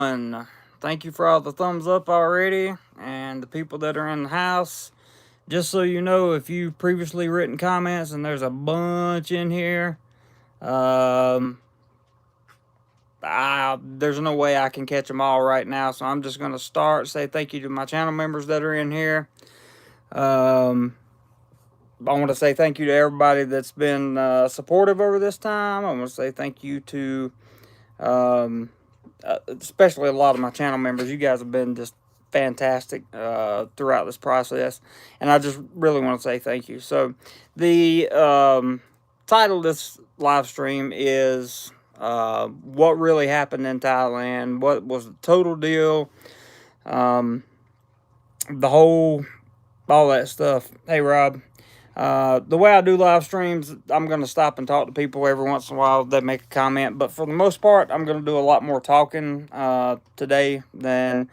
And thank you for all the thumbs up already and the people that are in the house. Just so you know, if you previously written comments, and there's a bunch in here, um, there's no way I can catch them all right now. So I'm just going to say thank you to my channel members that are in here. Um, I want to say thank you to everybody that's been supportive over this time. I want to say thank you to um, especially a lot of my channel members. You guys have been just fantastic throughout this process, and I just really want to say thank you. So, the title of this live stream is "What Really Happened in Thailand? What was the total deal? Um, the whole, all that stuff." Hey, Rob. The way I do live streams, I'm going to stop and talk to people every once in a while. They make a comment, but for the most part, I'm going to do a lot more talking today than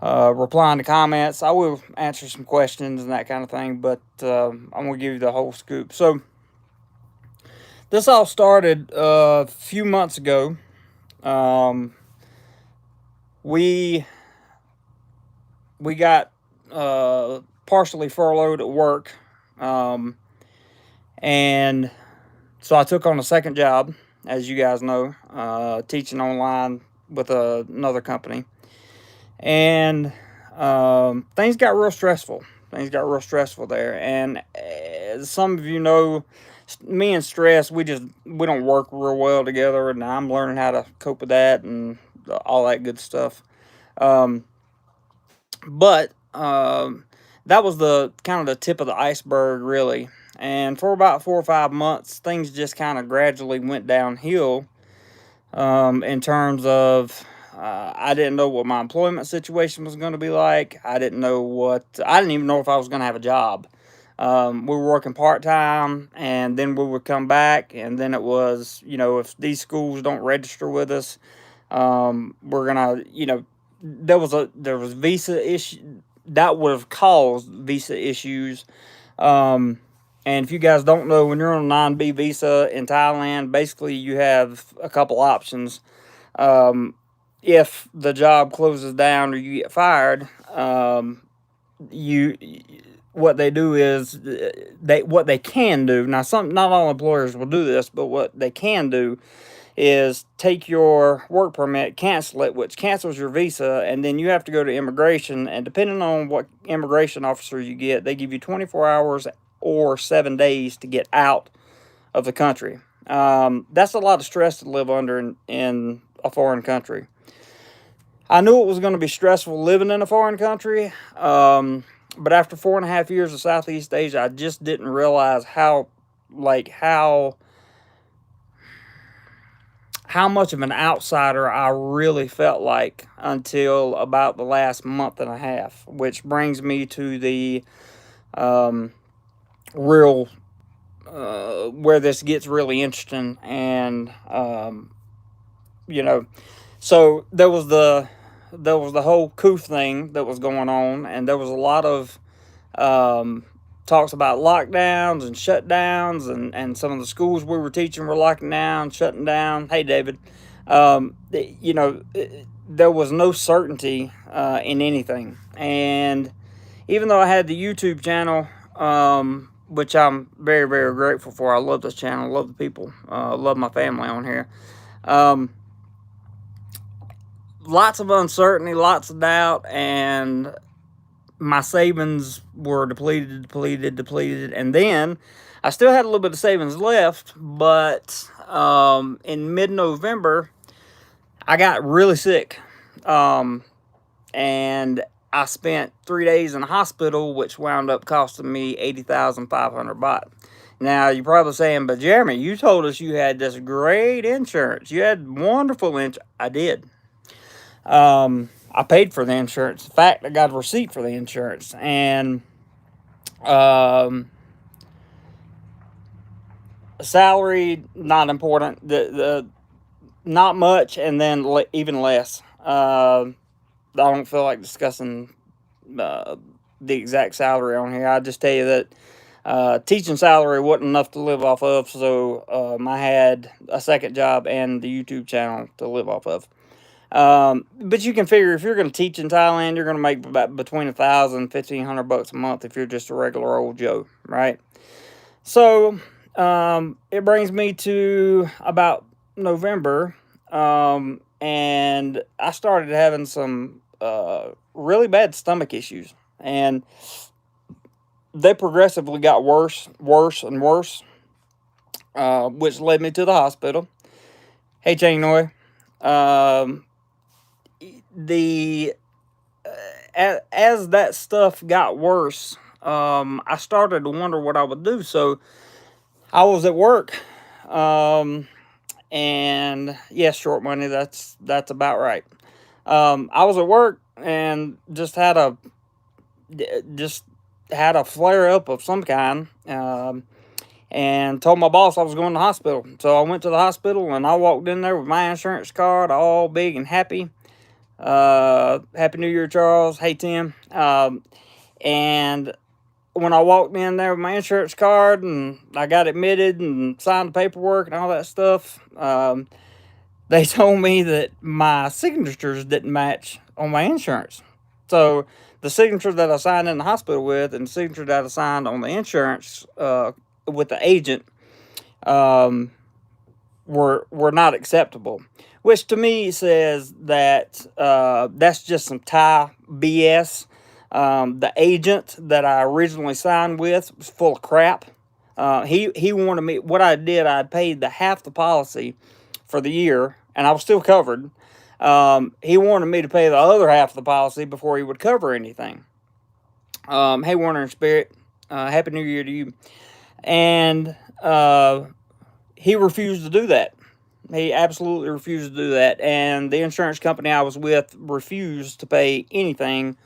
replying to comments. I will answer some questions and that kind of thing, but I'm going to give you the whole scoop. So, this all started a few months ago. Um, we we got partially furloughed at work. Um, and so I took on a second job, as you guys know, teaching online with another company. And things got real stressful. Things got real stressful there. And as some of you know, me and stress, we don't work real well together. And I'm learning how to cope with that and all that good stuff. Um, but that was the kind of the tip of the iceberg, really. And for about 4 or 5 months, things just kind of gradually went downhill in terms of I didn't know what my employment situation was going to be like. I didn't even know if I was going to have a job. We were working part time, and then we would come back, and then it was, if these schools don't register with us, we're gonna, there was visa issue that would have caused visa issues. Um, and if you guys don't know, when you're on a non-B visa in Thailand, basically you have a couple options. Um, if the job closes down or you get fired, you what they do is what they can do. Now, not all employers will do this, but what they can do is take your work permit, cancel it, which cancels your visa, and then you have to go to immigration. And depending on what immigration officer you get, they give you 24 hours or 7 days to get out of the country. That's a lot of stress to live under in a foreign country. I knew it was going to be stressful living in a foreign country, but after 4.5 years of Southeast Asia, I just didn't realize how much of an outsider I really felt like until about the last month and a half, which brings me to the real where this gets really interesting. And you know, so there was the whole coup thing that was going on, and there was a lot of talks about lockdowns and shutdowns, and some of the schools we were teaching were locking down, shutting down. Hey, David, there was no certainty in anything. And even though I had the YouTube channel, which I'm very, very grateful for, I love this channel, love the people, love my family on here. Um, Lots of uncertainty, lots of doubt, and my savings were depleted, and then I still had a little bit of savings left, but in mid-November, I got really sick, and I spent 3 days in the hospital, which wound up costing me 80,500 baht. Now, you're probably saying, but Jeremy, you told us you had this great insurance. You had wonderful insurance. I did. I paid for the insurance. In fact, I got a receipt for the insurance. And salary, not important. The not much, and then even less. I don't feel like discussing the exact salary on here. I just tell you that teaching salary wasn't enough to live off of, so I had a second job and the YouTube channel to live off of. But you can figure if you're going to teach in Thailand, you're going to make about between $1,000 and $1,500 a month if you're just a regular old Joe, right? So it brings me to about November, and I started having some really bad stomach issues, and they progressively got worse, and worse, which led me to the hospital. Hey, Chang Noi. The as that stuff got worse, I started to wonder what I would do. So I was at work, and yes, short money. That's about right. I was at work and just had a flare up of some kind, and told my boss I was going to the hospital. So I went to the hospital and I walked in there with my insurance card, all big and happy. Happy New Year, Charles. Hey, Tim. And when I walked in there with my insurance card and I got admitted and signed the paperwork and all that stuff, they told me that my signatures didn't match on my insurance. So the signature that I signed in the hospital with and the signature that I signed on the insurance with the agent were not acceptable, which to me says that that's just some Thai BS. The agent that I originally signed with was full of crap. He wanted me. What I did, I paid the half the policy for the year, and I was still covered. He wanted me to pay the other half of the policy before he would cover anything. Hey, Warner and Spirit, Happy New Year to you. And he refused to do that. He absolutely refused to do that. And the insurance company I was with refused to pay anything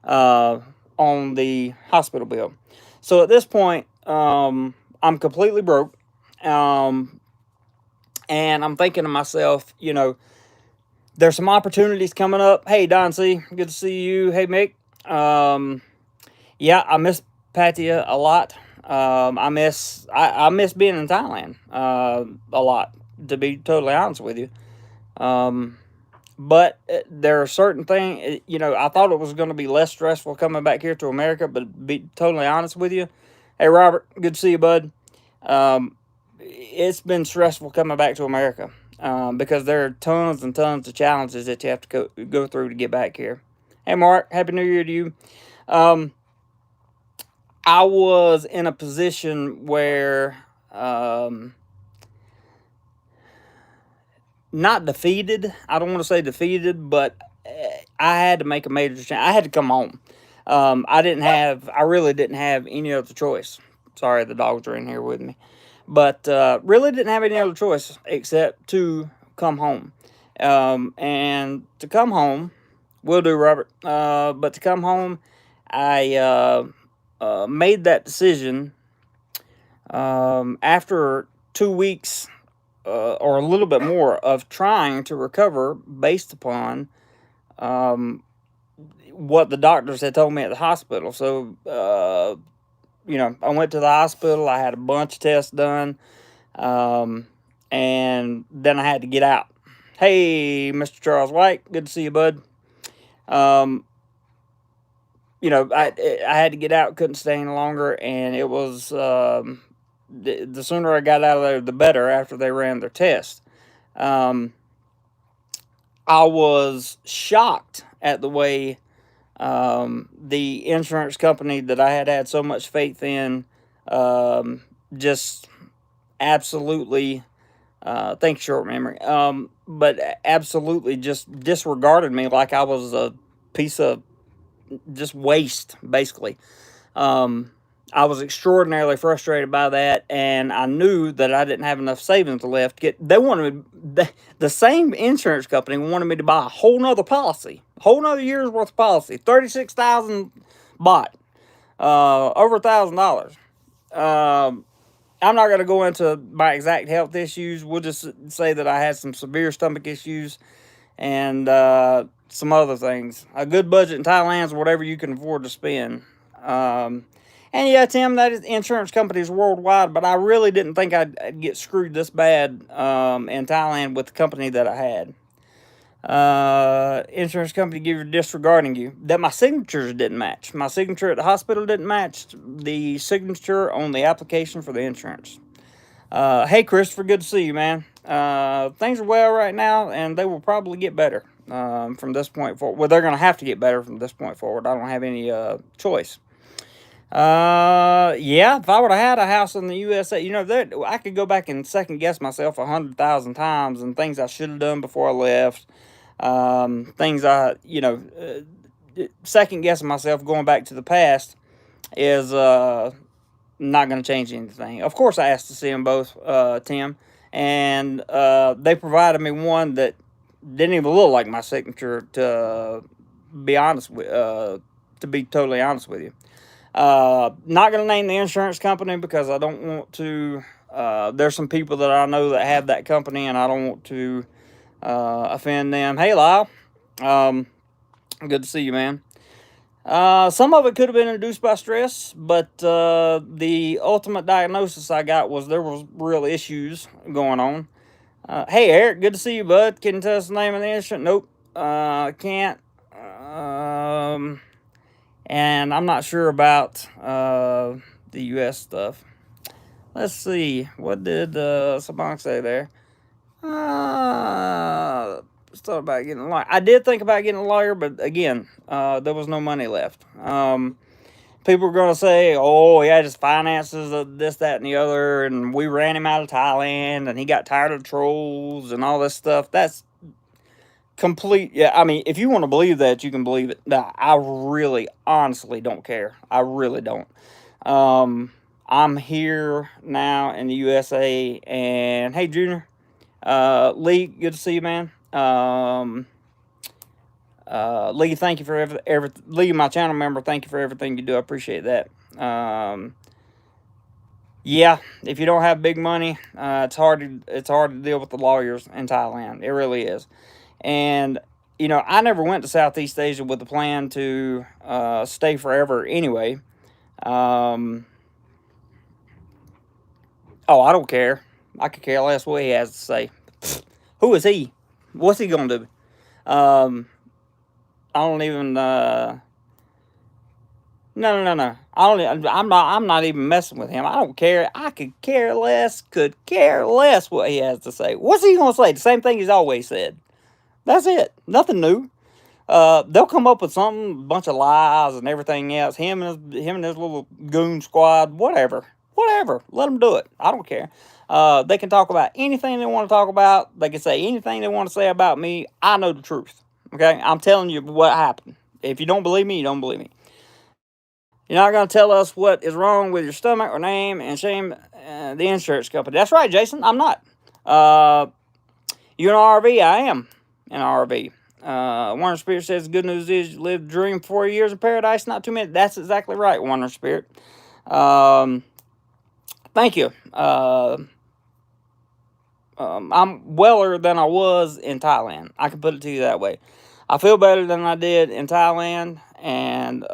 on the hospital bill. So at this point, I'm completely broke. And I'm thinking to myself, there's some opportunities coming up. Hey, Don C., good to see you. Hey, Mick. Yeah, I miss Pattaya a lot. I miss being in Thailand a lot, to be totally honest with you. But there are certain things, I thought it was going to be less stressful coming back here to America, but to be totally honest with you. Hey, Robert, good to see you, bud. It's been stressful coming back to America because there are tons and tons of challenges that you have to go through to get back here. Hey, Mark, Happy New Year to you. I was in a position where not defeated. I don't want to say defeated, but I had to make a major change. I had to come home. I really didn't have any other choice. Sorry, the dogs are in here with me. But really didn't have any other choice except to come home. And to come home, will do, Robert. But to come home, I made that decision after 2 weeks or a little bit more of trying to recover based upon what the doctors had told me at the hospital. So, I went to the hospital. I had a bunch of tests done, and then I had to get out. Hey, Mr. Charles White, good to see you, bud. I had to get out, couldn't stay any longer, and it was the sooner I got out of there, the better after they ran their test. I was shocked at the way the insurance company that I had so much faith in just absolutely, thanks, short memory, but absolutely just disregarded me like I was a piece of just waste, basically. I was extraordinarily frustrated by that, and I knew that I didn't have enough savings left. They wanted the same insurance company wanted me to buy a whole nother policy, a whole nother year's worth of policy, 36,000 baht, over $1,000. I'm not going to go into my exact health issues. We'll just say that I had some severe stomach issues and some other things. A good budget in Thailand is whatever you can afford to spend. And yeah, Tim, that is insurance companies worldwide, but I really didn't think I'd get screwed this bad in Thailand with the company that I had. Insurance company give you disregarding you. That my signatures didn't match. My signature at the hospital didn't match the signature on the application for the insurance. Hey, Christopher, good to see you, man. Things are well right now, and they will probably get better from this point forward. Well, they're going to have to get better from this point forward. I don't have any choice. Yeah, if I would have had a house in the USA, I could go back and second guess myself 100,000 times and things I should have done before I left. Things second guessing myself going back to the past is not going to change anything. Of course, I asked to see them both, Tim, and they provided me one that didn't even look like my signature. To be totally honest with you, not going to name the insurance company because I don't want to. There's some people that I know that have that company, and I don't want to offend them. Hey, Lyle, good to see you, man. Some of it could have been induced by stress, but the ultimate diagnosis I got was there was real issues going on. Hey, Eric, good to see you, bud. Can you tell us the name of the insurance? Nope, can't. And I'm not sure about the U.S. stuff. Let's see. What did Sabank say there? Thought about getting a lawyer. I did think about getting a lawyer, but again, there was no money left. People were going to say, oh, he had his finances, this, that, and the other, and we ran him out of Thailand, and he got tired of trolls and all this stuff. That's complete. Yeah, I mean, if you want to believe that, you can believe it. Nah, I really, honestly don't care. I really don't. I'm here now in the USA, and hey, Junior, Lee, good to see you, man. Lee, thank you for Lee, my channel member. Thank you for everything you do. I appreciate that. Yeah, if you don't have big money, it's hard to deal with the lawyers in Thailand. It really is. And I never went to Southeast Asia with the plan to stay forever anyway. Oh, I don't care. I could care less what he has to say. Who is he? What's he gonna do? I don't even. No. I'm not even messing with him. I don't care. I could care less. Could care less what he has to say. What's he gonna say? The same thing he's always said. That's it. Nothing new. They'll come up with something, a bunch of lies and everything else. Him and his little goon squad, whatever. Let them do it. I don't care. They can talk about anything they want to talk about. They can say anything they want to say about me. I know the truth. Okay? I'm telling you what happened. If you don't believe me, you don't believe me. You're not going to tell us what is wrong with your stomach or name and shame the insurance company. That's right, Jason. I'm not. You an RV? I am an RV. Wonder Spirit says the good news is you lived a dream 4 years of paradise, not 2 minutes. That's exactly right, Wonder Spirit. Thank you. I'm weller than I was in Thailand. I can put it to you that way. I feel better than I did in Thailand, and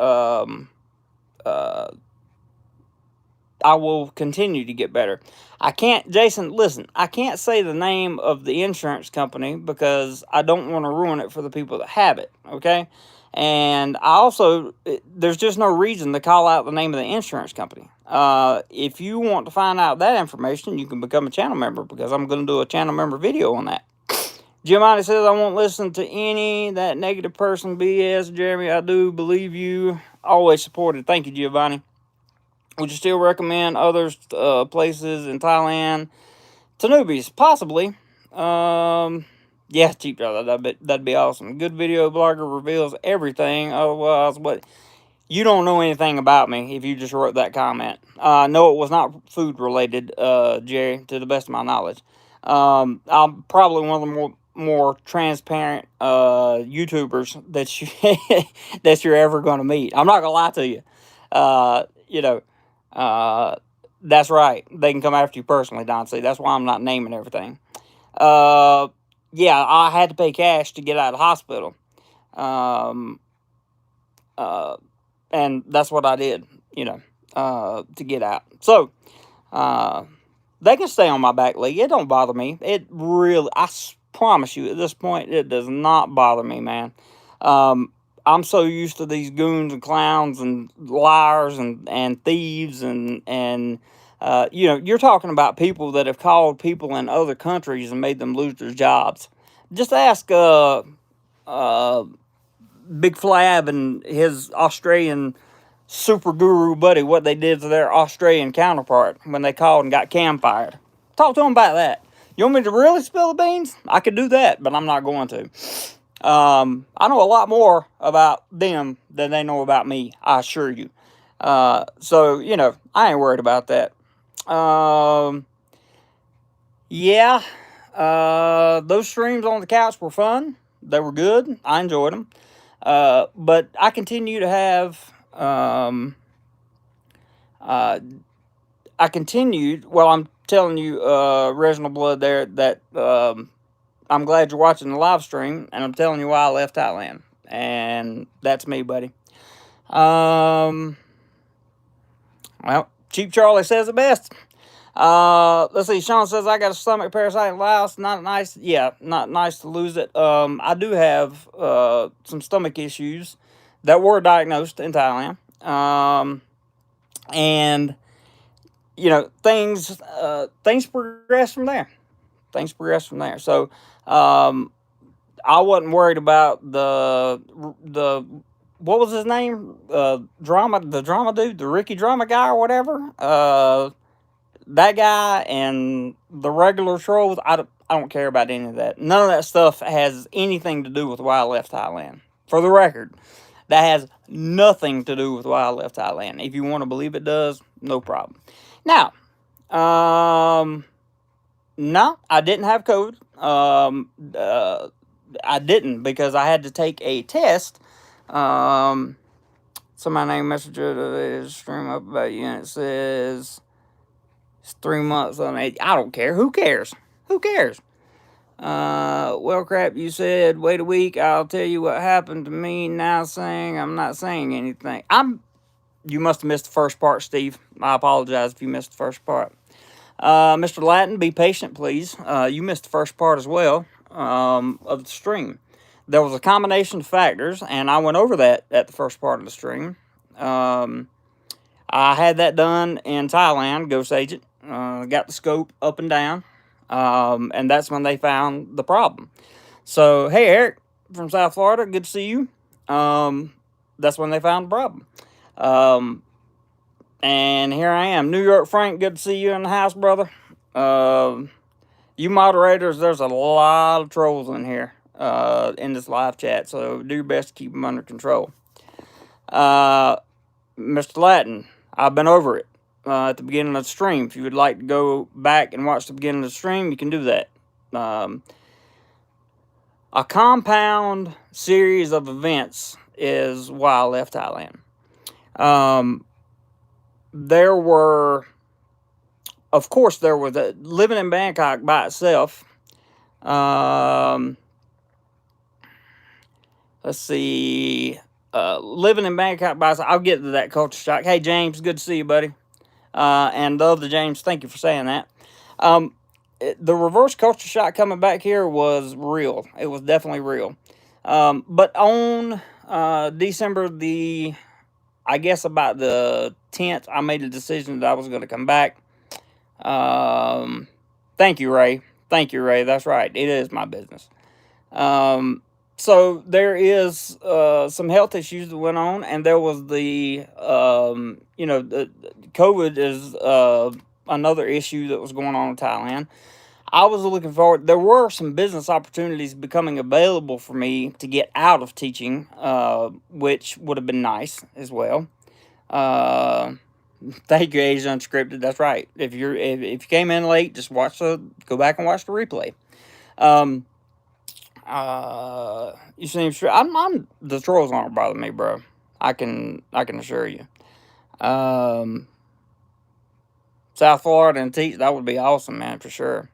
I will continue to get better. I can't, Jason, listen, I can't say the name of the insurance company because I don't want to ruin it for the people that have it, okay? And I also, there's just no reason to call out the name of the insurance company. If you want to find out that information, you can become a channel member because I'm going to do a channel member video on that. Giovanni says, I won't listen to any that negative person BS. Jeremy, I do believe you. Always supported. Thank you, Giovanni. Would you still recommend others places in Thailand to newbies? Possibly. Yeah, cheap brother. That'd be awesome. Good video blogger reveals everything. Otherwise, what? You don't know anything about me if you just wrote that comment. No, it was not food related, Jerry, to the best of my knowledge. I'm probably one of the more transparent YouTubers that that you're ever going to meet. I'm not going to lie to you. That's right. They can come after you personally, Don C. That's why I'm not naming everything. Yeah, I had to pay cash to get out of the hospital. And that's what I did, to get out. So, they can stay on my back leg. It don't bother me. It really, promise you, at this point, it does not bother me, man. I'm so used to these goons and clowns and liars and thieves and you know, you're talking about people that have called people in other countries and made them lose their jobs. Just ask uh, Big Flab and his Australian super guru buddy what they did to their Australian counterpart when they called and got Cam fired. Talk to them about that. You want me to really spill the beans? I could do that, but I'm not going to. I know a lot more about them than they know about me, I assure you. So, you know, I ain't worried about that. Yeah, those streams on the couch were fun. They were good. I enjoyed them. But I continue to have, I continued, well, I'm telling you, Reginald Blood there, that I'm glad you're watching the live stream, and I'm telling you why I left Thailand. And that's me, buddy. Well, Cheap Charlie says it best. Let's see. Sean says I got a stomach parasite in Laos. Not nice. Yeah, not nice to lose it. I do have some stomach issues that were diagnosed in Thailand. And you know, things progress from there. Things progress from there. So, I wasn't worried about the what was his name? The drama dude, the Ricky drama guy or whatever. That guy and the regular trolls. I don't care about any of that. None of that stuff has anything to do with why I left Thailand. For the record, that has nothing to do with why I left Thailand. If you want to believe it does, no problem. Now, no, I didn't have COVID. I didn't because I had to take a test. Somebody named Messenger to stream up about you, and it says it's 3 months on it. I don't care. Who cares? Who cares? Well, crap, you said wait a week. I'll tell you what happened to me now saying I'm not saying anything. You must have missed the first part, Steve. I apologize if you missed the first part. Mr. Latin, be patient, please. You missed the first part as well of the stream. There was a combination of factors, and I went over that at the first part of the stream. I had that done in Thailand, Ghost Agent. Got the scope up and down, and that's when they found the problem. So, hey, Eric from South Florida, good to see you. That's when they found the problem. And here I am. New York Frank, good to see you in the house, brother. You moderators, there's a lot of trolls in here in this live chat, so do your best to keep them under control. Mr. Latin, I've been over it at the beginning of the stream. If you would like to go back and watch the beginning of the stream, you can do that. A compound series of events is why I left Thailand. There was living in Bangkok by itself. Let's see. Living in Bangkok by itself. I'll get to that culture shock. Hey, James, good to see you, buddy. And the other James, thank you for saying that. The reverse culture shock coming back here was real. It was definitely real. But on December I guess about the 10th, I made a decision that I was going to come back. Thank you, Ray. Thank you, Ray. That's right. It is my business. So there is some health issues that went on, and there was the COVID is another issue that was going on in Thailand. I was looking forward. There were some business opportunities becoming available for me to get out of teaching, which would have been nice as well. Thank you, Asia Unscripted. That's right. If you came in late, just go back and watch the replay. You seem sure. I'm the trolls aren't bothering me, bro. I can assure you. South Florida and teach, that would be awesome, man, for sure.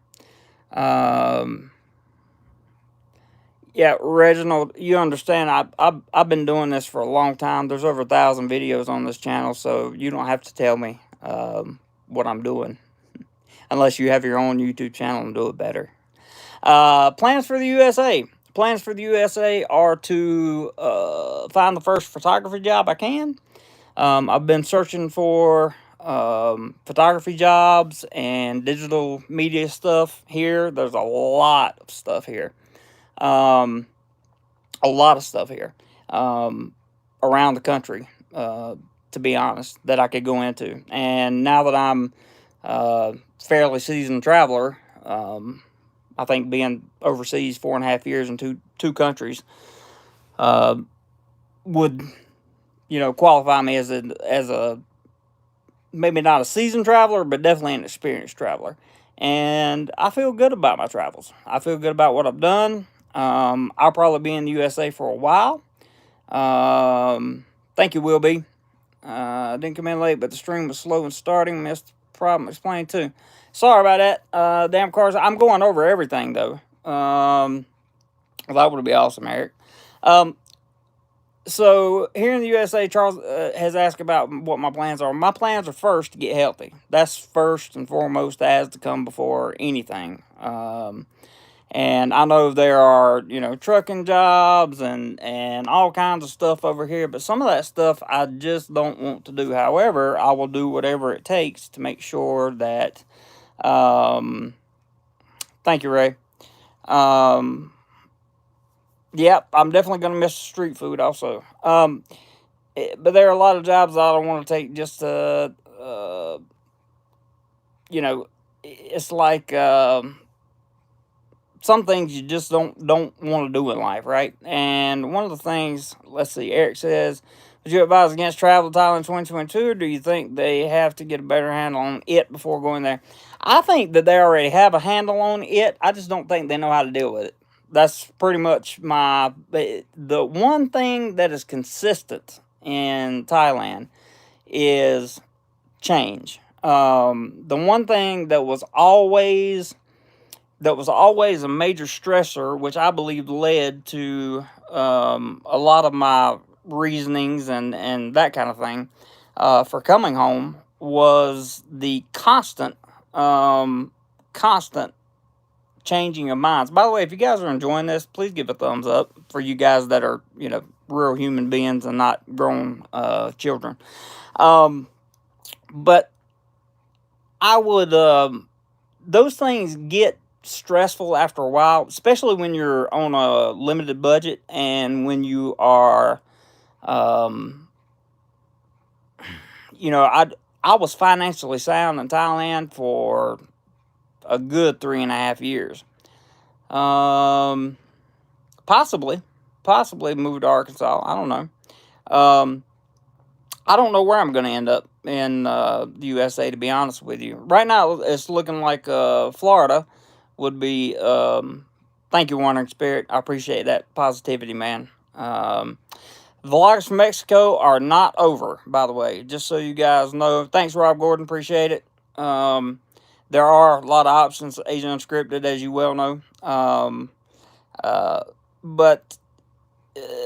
Yeah, Reginald, you understand, I've been doing this for a long time. There's over 1,000 videos on this channel, so you don't have to tell me what I'm doing. Unless you have your own YouTube channel and do it better. Plans for the USA. Plans for the USA are to find the first photography job I can. I've been searching for photography jobs and digital media stuff here. There's a lot of stuff here. A lot of stuff here around the country, to be honest, that I could go into. And now that I'm fairly seasoned traveler, I think being overseas 4.5 years in two countries would, qualify me as a maybe not a seasoned traveler, but definitely an experienced traveler. And I feel good about my travels. I feel good about what I've done. I'll probably be in the USA for a while. Think you will be. Didn't come in late, but the stream was slow in starting. Missed the problem explained too. Sorry about that. Damn cars. I'm going over everything though. That would be awesome, Eric. So here in the USA, Charles has asked about what my plans are. My plans are first to get healthy. That's first and foremost, that has to come before anything. And I know there are, trucking jobs and all kinds of stuff over here, but some of that stuff I just don't want to do. However, I will do whatever it takes to make sure that, thank you, Ray. Yep, I'm definitely going to miss street food also. But there are a lot of jobs I don't want to take just to, it's like, some things you just don't want to do in life, right? And one of the things, let's see, Eric says, would you advise against travel to Thailand 2022, or do you think they have to get a better handle on it before going there? I think that they already have a handle on it. I just don't think they know how to deal with it. That's pretty much the one thing that is consistent in Thailand is change. The one thing that was always a major stressor, which I believe led to a lot of my reasonings and that kind of thing for coming home, was the constant changing of minds. By the way, if you guys are enjoying this, please give a thumbs up for you guys that are, real human beings and not grown children. But I would, those things get stressful after a while, especially when you're on a limited budget and when you are, I was financially sound in Thailand for a good 3.5 years. Possibly moved to Arkansas. I don't know. I don't know where I'm going to end up in the USA, to be honest with you. Right now, it's looking like Florida would be. Thank you, Wandering Spirit. I appreciate that positivity, man. Vlogs from Mexico are not over, by the way, just so you guys know. Thanks, Rob Gordon. Appreciate it. There are a lot of options, Asian Unscripted, as you well know. But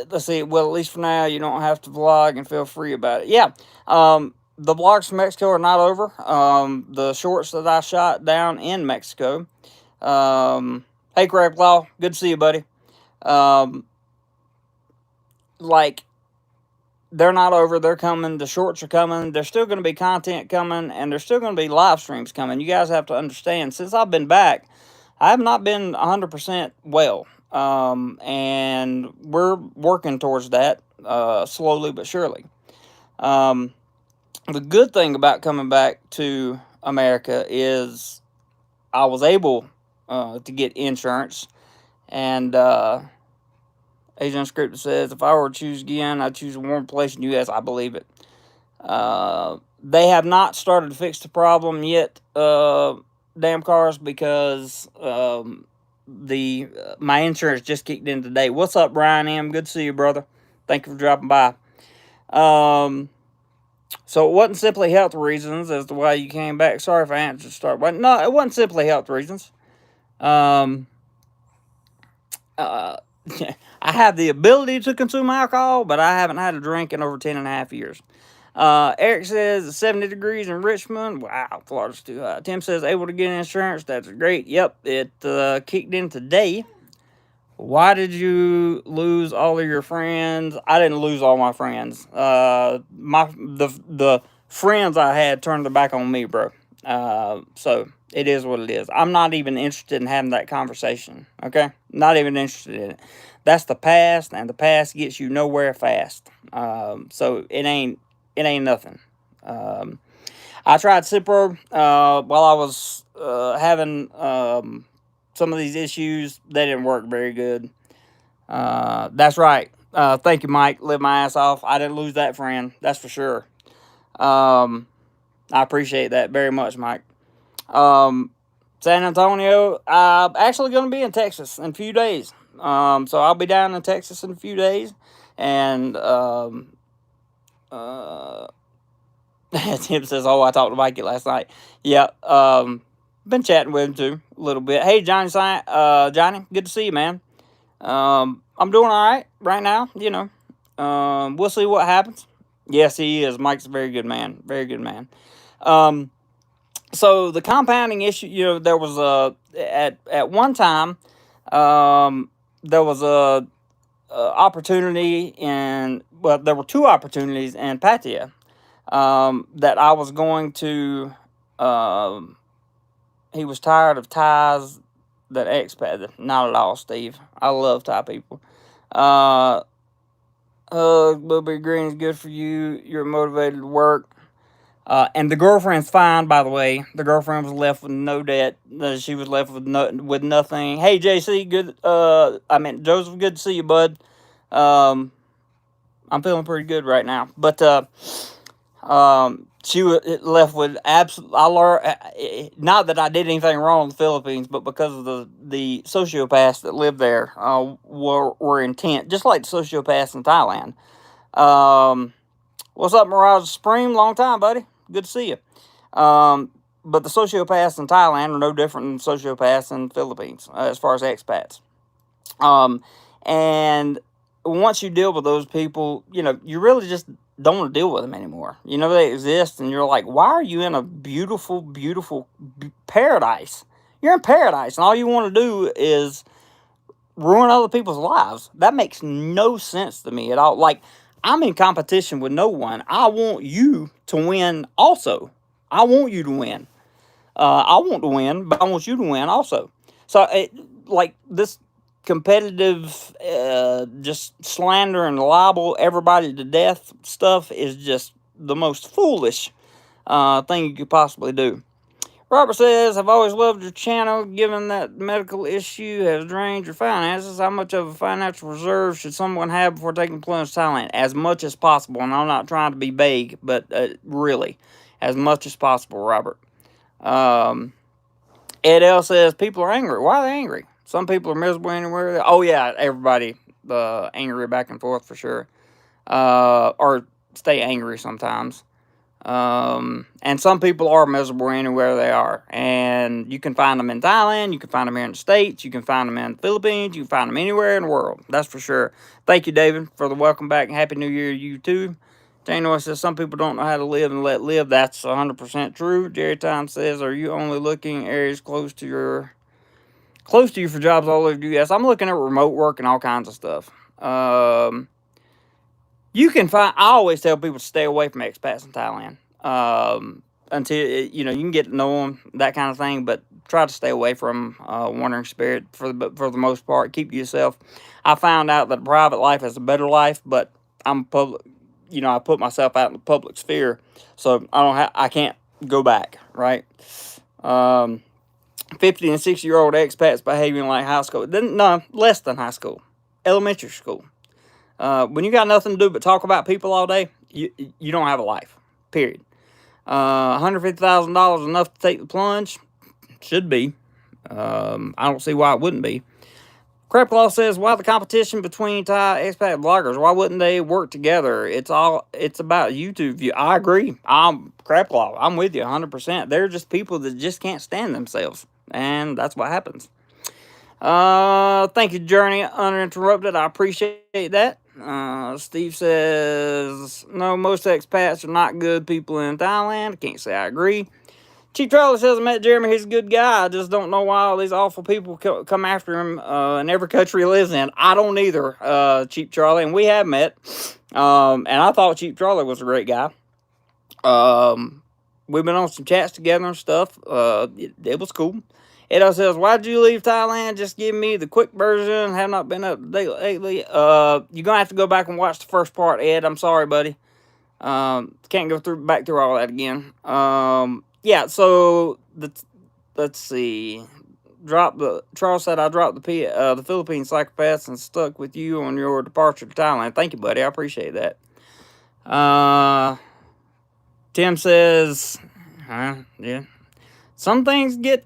let's see. Well, at least for now, you don't have to vlog and feel free about it. Yeah. The vlogs from Mexico are not over. The shorts that I shot down in Mexico. Hey, Craig Law. Good to see you, buddy. They're not over. They're coming. The shorts are coming. There's still going to be content coming, and there's still going to be live streams coming. You guys have to understand, since I've been back, I have not been 100% well. And we're working towards that, slowly but surely. The good thing about coming back to America is I was able to get insurance, and Asian Scripted says, if I were to choose again, I'd choose a warm place in the U.S. I believe it. They have not started to fix the problem yet, damn cars, because my insurance just kicked in today. What's up, Brian M? Good to see you, brother. Thank you for dropping by. So it wasn't simply health reasons as to why you came back. Sorry if I answered to start. But no, it wasn't simply health reasons. I have the ability to consume alcohol, but I haven't had a drink in over 10.5 years. Eric says it's 70 degrees in Richmond. Wow, Florida's too hot. Tim says able to get insurance. That's great. Yep, it kicked in today. Why did you lose all of your friends? I didn't lose all my friends. The friends I had turned their back on me, bro. So it is what it is. I'm not even interested in having that conversation. Okay, not even interested in it. That's the past, and the past gets you nowhere fast. So it ain't nothing. I tried Cipro while I was having some of these issues. They didn't work very good. That's right. Thank you, Mike. Live my ass off. I didn't lose that friend. That's for sure. I appreciate that very much, Mike. San Antonio. I'm actually going to be in Texas in a few days. So I'll be down in Texas in a few days, and Tim says, "Oh, I talked to Mikey last night." Yeah. Been chatting with him too a little bit. Hey, Johnny. Johnny, good to see you, man. I'm doing all right now. We'll see what happens. Yes, he is. Mike's a very good man. Very good man. So the compounding issue, there was at one time, there was a opportunity there were two opportunities in Pattaya, that I was going to, he was tired of ties that expat. Not at all, Steve. I love Thai people. Blueberry green is good for you. You're motivated to work. And the girlfriend's fine, by the way. The girlfriend was left with no debt. She was left with nothing. Hey, JC, good. Joseph, good to see you, bud. I'm feeling pretty good right now. But she was left with absolute. I learned, not that I did anything wrong in the Philippines, but because of the sociopaths that live there were intent, just like the sociopaths in Thailand. What's up, Mirage Supreme? Long time, buddy. Good to see you. But the sociopaths in Thailand are no different than sociopaths in the Philippines as far as expats. And once you deal with those people, you really just don't want to deal with them anymore. They exist, and you're like, why are you in a beautiful, beautiful paradise? You're in paradise, and all you want to do is ruin other people's lives. That makes no sense to me at all. Like, I'm in competition with no one. I want you to win also. I want you to win. I want to win, but I want you to win also. So, this competitive, just slander and libel everybody to death stuff is just the most foolish thing you could possibly do. Robert says, I've always loved your channel. Given that medical issue has drained your finances, how much of a financial reserve should someone have before taking plunge to Thailand? As much as possible. And I'm not trying to be vague, but really, as much as possible, Robert. Ed L says, people are angry. Why are they angry? Some people are miserable anywhere. Oh, yeah, everybody angry back and forth for sure. Or stay angry sometimes. And some people are miserable anywhere they are. And you can find them in Thailand. You can find them here in the States. You can find them in the Philippines. You can find them anywhere in the world. That's for sure. Thank you, David, for the welcome back. And Happy New Year to you, too. Jane Noy says, some people don't know how to live and let live. That's 100% true. Jerry Time says, are you only looking areas close to you for jobs all over the U.S.? I'm looking at remote work and all kinds of stuff. You can find, I always tell people to stay away from expats in Thailand. Until, you can get to know them, that kind of thing, but try to stay away from wandering spirit for the most part. Keep to yourself. I found out that private life is a better life, but I'm public. I put myself out in the public sphere, so I can't go back, right? 50 and 60-year-old expats behaving like high school. No, less than high school. Elementary school. When you got nothing to do but talk about people all day, you don't have a life, period. $150,000 enough to take the plunge? Should be. I don't see why it wouldn't be. Crapclaw says, why the competition between Thai expat bloggers? Why wouldn't they work together? It's about YouTube view. I agree. Crapclaw. I'm with you 100%. They're just people that just can't stand themselves. And that's what happens. Thank you, Journey Uninterrupted. I appreciate that. Steve says, no, most expats are not good people in Thailand. I can't say I agree. Chief Charlie says, I met Jeremy. He's a good guy. I just don't know why all these awful people come after him in every country he lives in. I don't either, Chief Charlie. And we have met. And I thought Chief Charlie was a great guy. We've been on some chats together and stuff. It was cool. Edo says, why'd you leave Thailand? Just give me the quick version. Have not been up to date lately. You're going to have to go back and watch the first part, Ed. I'm sorry, buddy. Can't go back through all that again. Yeah, so let's see. Charles said I dropped the Philippine psychopaths and stuck with you on your departure to Thailand. Thank you, buddy. I appreciate that. Tim says, yeah, some things get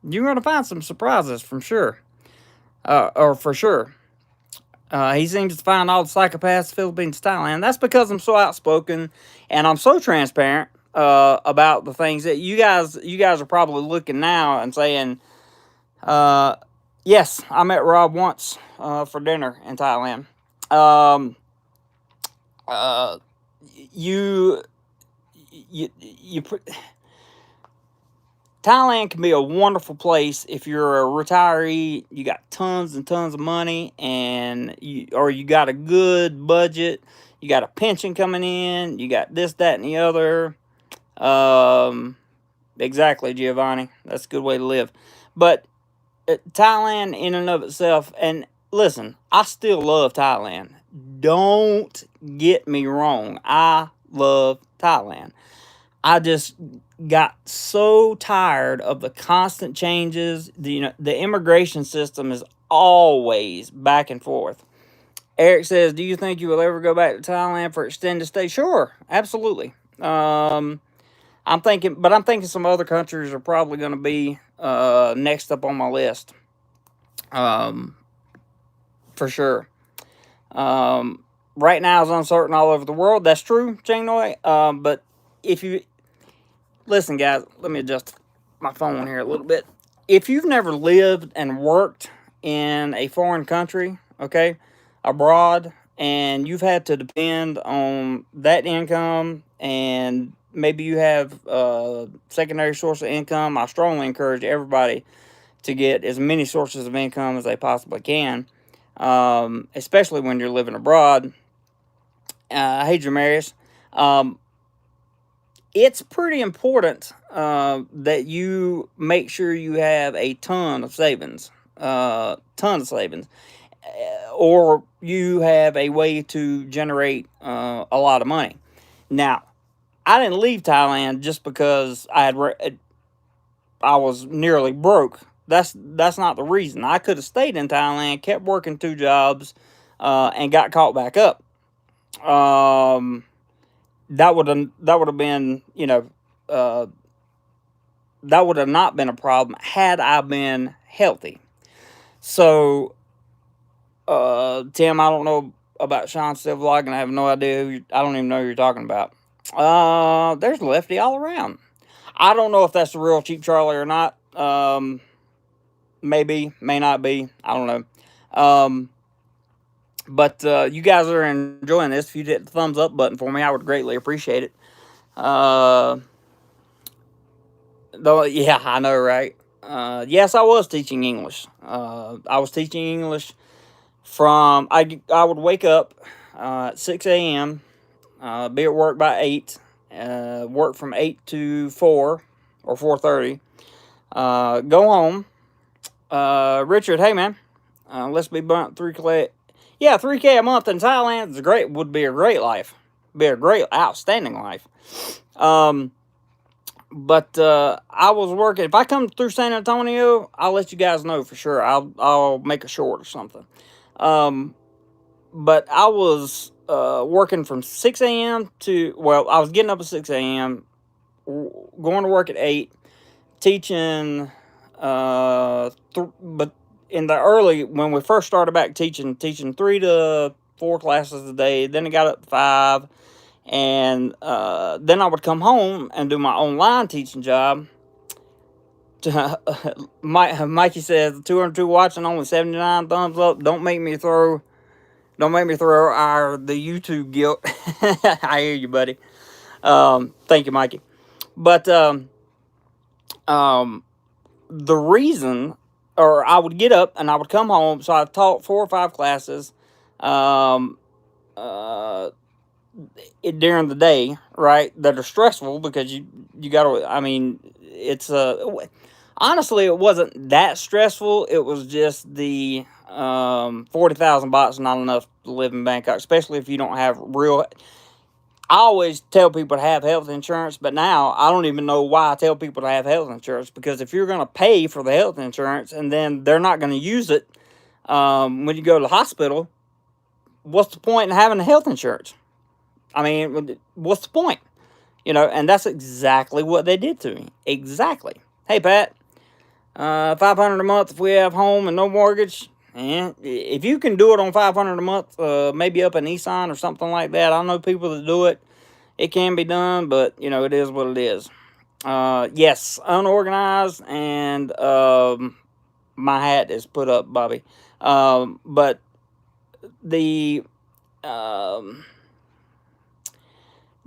you're gonna find some surprises from sure, or for sure. He seems to find all the psychopaths, Philippines, Thailand. That's because I'm so outspoken and I'm so transparent about the things that you guys are probably looking now and saying, yes, I met Rob once for dinner in Thailand. Thailand can be a wonderful place if you're a retiree, you got tons and tons of money, and you got a good budget, you got a pension coming in, you got this, that, and the other. Exactly, Giovanni. That's a good way to live. But Thailand in and of itself, and listen, I still love Thailand. Don't get me wrong. I love Thailand. I just got so tired of the constant changes. The immigration system is always back and forth. Eric says, do you think you will ever go back to Thailand for extended stay? Sure, absolutely. I'm thinking some other countries are probably going to be next up on my list. For sure. Right now is uncertain all over the world. That's true, Chang-Noi. But if you listen, guys, let me adjust my phone here a little bit. If you've never lived and worked in a foreign country, okay, abroad, and you've had to depend on that income, and maybe you have a secondary source of income, I strongly encourage everybody to get as many sources of income as they possibly can, especially when you're living abroad. Hey, Jamarius. It's pretty important that you make sure you have a ton of savings, or you have a way to generate a lot of money. Now, I didn't leave Thailand just because I was nearly broke. That's not the reason. I could have stayed in Thailand, kept working 2 jobs, and got caught back up. That would have been, that would have not been a problem had I been healthy. So, Tim, I don't know about Sean still vlogging. I have no idea I don't even know who you're talking about. There's Lefty all around. I don't know if that's the real Cheap Charlie or not. Maybe, may not be. I don't know. But you guys are enjoying this. If you hit the thumbs up button for me, I would greatly appreciate it. Yeah, I know, right? Yes, I was teaching English. I was teaching English from, I would wake up at 6 a.m., be at work by 8, work from 8 to 4 or 4:30, go home. Richard, hey man, let's be blunt, 3K. Yeah, 3K a month in Thailand would be a great life. Be a great, outstanding life. But I was working. If I come through San Antonio, I'll let you guys know for sure. I'll make a short or something. But I was working from 6 a.m. I was getting up at 6 a.m., going to work at 8, teaching, but in the early, when we first started back teaching 3 to 4 classes a day, then it got up to 5, and then I would come home and do my online teaching job. Mikey says, 202 watching, only 79 thumbs up. Don't make me throw Don't make me throw the YouTube guilt. I hear you, buddy. Thank you, Mikey. But um, the reason, or I would get up and I would come home. So I taught 4 or 5 classes um, uh, during the day, right? That are stressful because you got to. I mean, it's honestly, it wasn't that stressful. It was just the 40,000 baht not enough to live in Bangkok, especially if you don't have real. I always tell people to have health insurance, but now I don't even know why I tell people to have health insurance, because if you're going to pay for the health insurance and then they're not going to use it when you go to the hospital, what's the point in having the health insurance? I mean, what's the point? And that's exactly what they did to me. Exactly. Hey, Pat, 500 a month if we have home and no mortgage. And if you can do it on 500 a month, maybe up in Nissan or something like that. I know people that do it. It can be done, but it is what it is. Yes, unorganized, and my hat is put up, Bobby. But the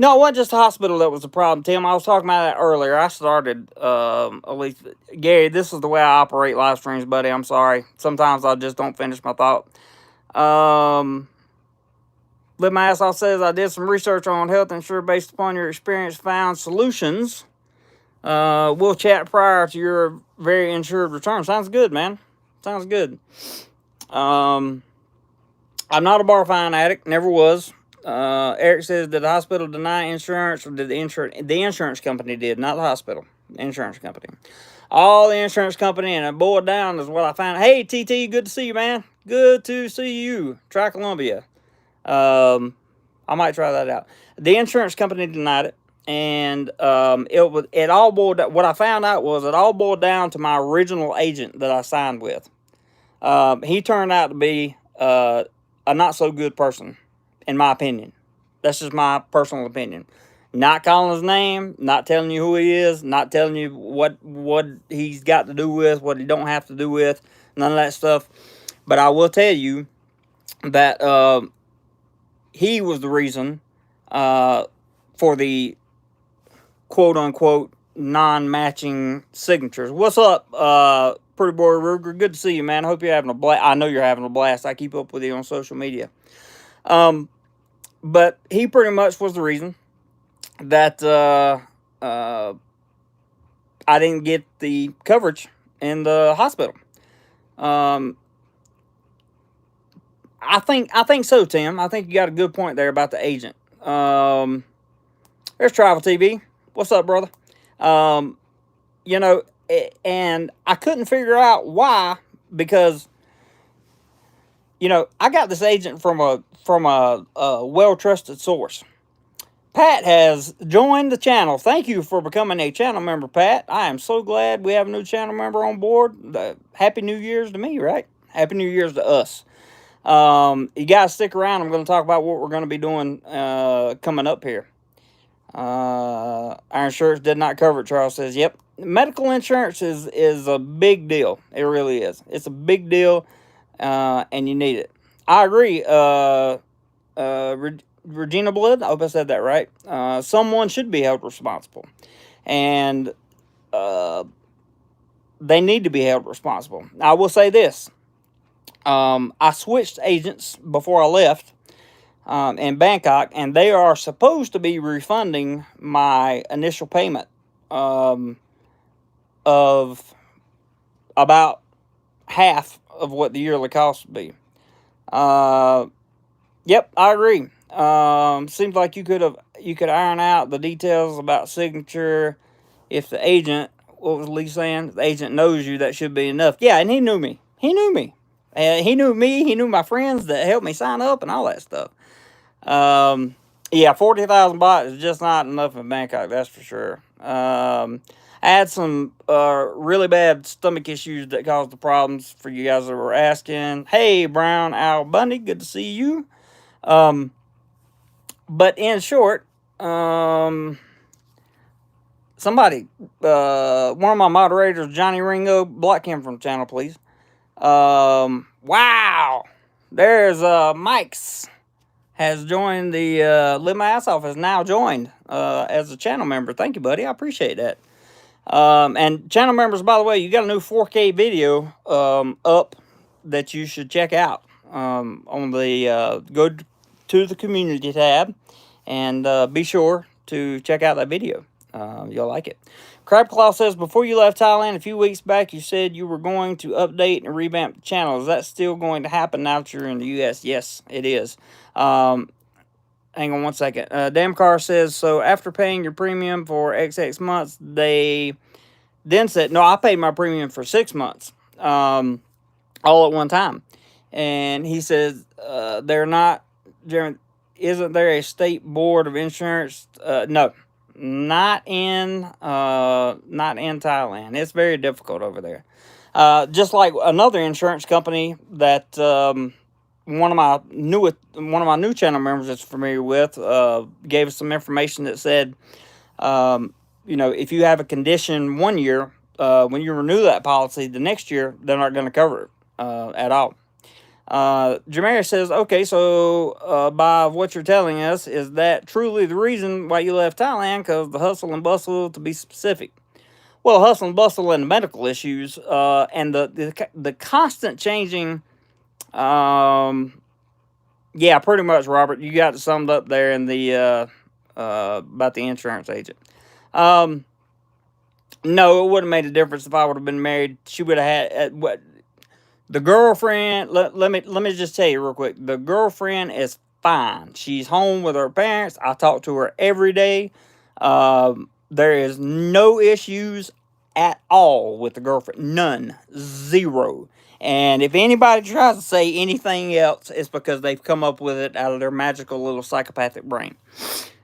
no, it wasn't just the hospital that was the problem, Tim. I was talking about that earlier. I started, at least, Gary, this is the way I operate live streams, buddy. I'm sorry. Sometimes I just don't finish my thought. Live My Ass Off says, I did some research on health insurance based upon your experience, found solutions. We'll chat prior to your very insured return. Sounds good, man. Sounds good. I'm not a bar fine addict. Never was. Eric says, did the hospital deny insurance, or did the insurance company did, not the hospital, the insurance company. All the insurance company, and it boiled down is what I found. Hey, TT, good to see you, man. Good to see you. Try Columbia. I might try that out. The insurance company denied it, and it all boiled down. What I found out was it all boiled down to my original agent that I signed with. He turned out to be a not so good person, in my opinion. That's just my personal opinion. Not calling his name, not telling you who he is, not telling you what he's got to do with, what he don't have to do with, none of that stuff. But I will tell you that he was the reason for the quote-unquote non-matching signatures. What's up, Pretty Boy Ruger? Good to see you, man. I hope you're having a blast. I know you're having a blast. I keep up with you on social media. But he pretty much was the reason that I didn't get the coverage in the hospital. I think so, Tim. I think you got a good point there about the agent. There's Travel TV. What's up, brother? And I couldn't figure out why, because I got this agent from a well-trusted source. Pat has joined the channel. Thank you for becoming a channel member, Pat. I am so glad we have a new channel member on board. Happy New Year's to me, right? Happy New Year's to us. You guys stick around. I'm going to talk about what we're going to be doing coming up here. Our insurance did not cover it, Charles says. Yep. Medical insurance is a big deal. It really is. It's a big deal, and you need it. I agree. Regina Blood, I hope I said that right. Someone should be held responsible. And they need to be held responsible. I will say this. I switched agents before I left in Bangkok, and they are supposed to be refunding my initial payment of about half of what the yearly cost would be. Yep, I agree. Seems like you could iron out the details about signature if the agent, what was Lee saying? The agent knows you, that should be enough. Yeah, and he knew me. He knew me. He knew me. He knew my friends that helped me sign up and all that stuff. Yeah, 40,000 baht is just not enough in Bangkok, that's for sure. I had some really bad stomach issues that caused the problems for you guys that were asking. Hey, Brown Al Bundy, good to see you. But in short, somebody, one of my moderators, Johnny Ringo, block him from the channel, please. Wow. there's Mike's has joined the Live My Ass Off, has now joined as a channel member. Thank you, buddy. I appreciate that. And channel members, by the way, you got a new 4K video up that you should check out on the go to the community tab and be sure to check out that video. You'll like it. Crabclaw says, before you left Thailand a few weeks back, you said you were going to update and revamp the channel. Is that still going to happen now that you're in the U.S.? Yes, it is. Hang on one second. Damcar says, so after paying your premium for XX months, they then said, no, I paid my premium for 6 months, all at one time. And he says, they're not, isn't there a state board of insurance? No. Not in Thailand. It's very difficult over there. Just like another insurance company that one of my new channel members is familiar with gave us some information that said, you know, if you have a condition 1 year, when you renew that policy, the next year they're not going to cover it at all. Jameer says, okay, so by what you're telling us, is that truly the reason why you left Thailand? Because the hustle and bustle, to be specific. Well, hustle and bustle and medical issues, and the constant changing. Yeah, pretty much, Robert. You got it summed up there in the about the insurance agent. No, it wouldn't have made a difference if I would have been married. She would have had what. The girlfriend, let me just tell you real quick. The girlfriend is fine. She's home with her parents. I talk to her every day. There is no issues at all with the girlfriend. None. Zero. And if anybody tries to say anything else, it's because they've come up with it out of their magical little psychopathic brain.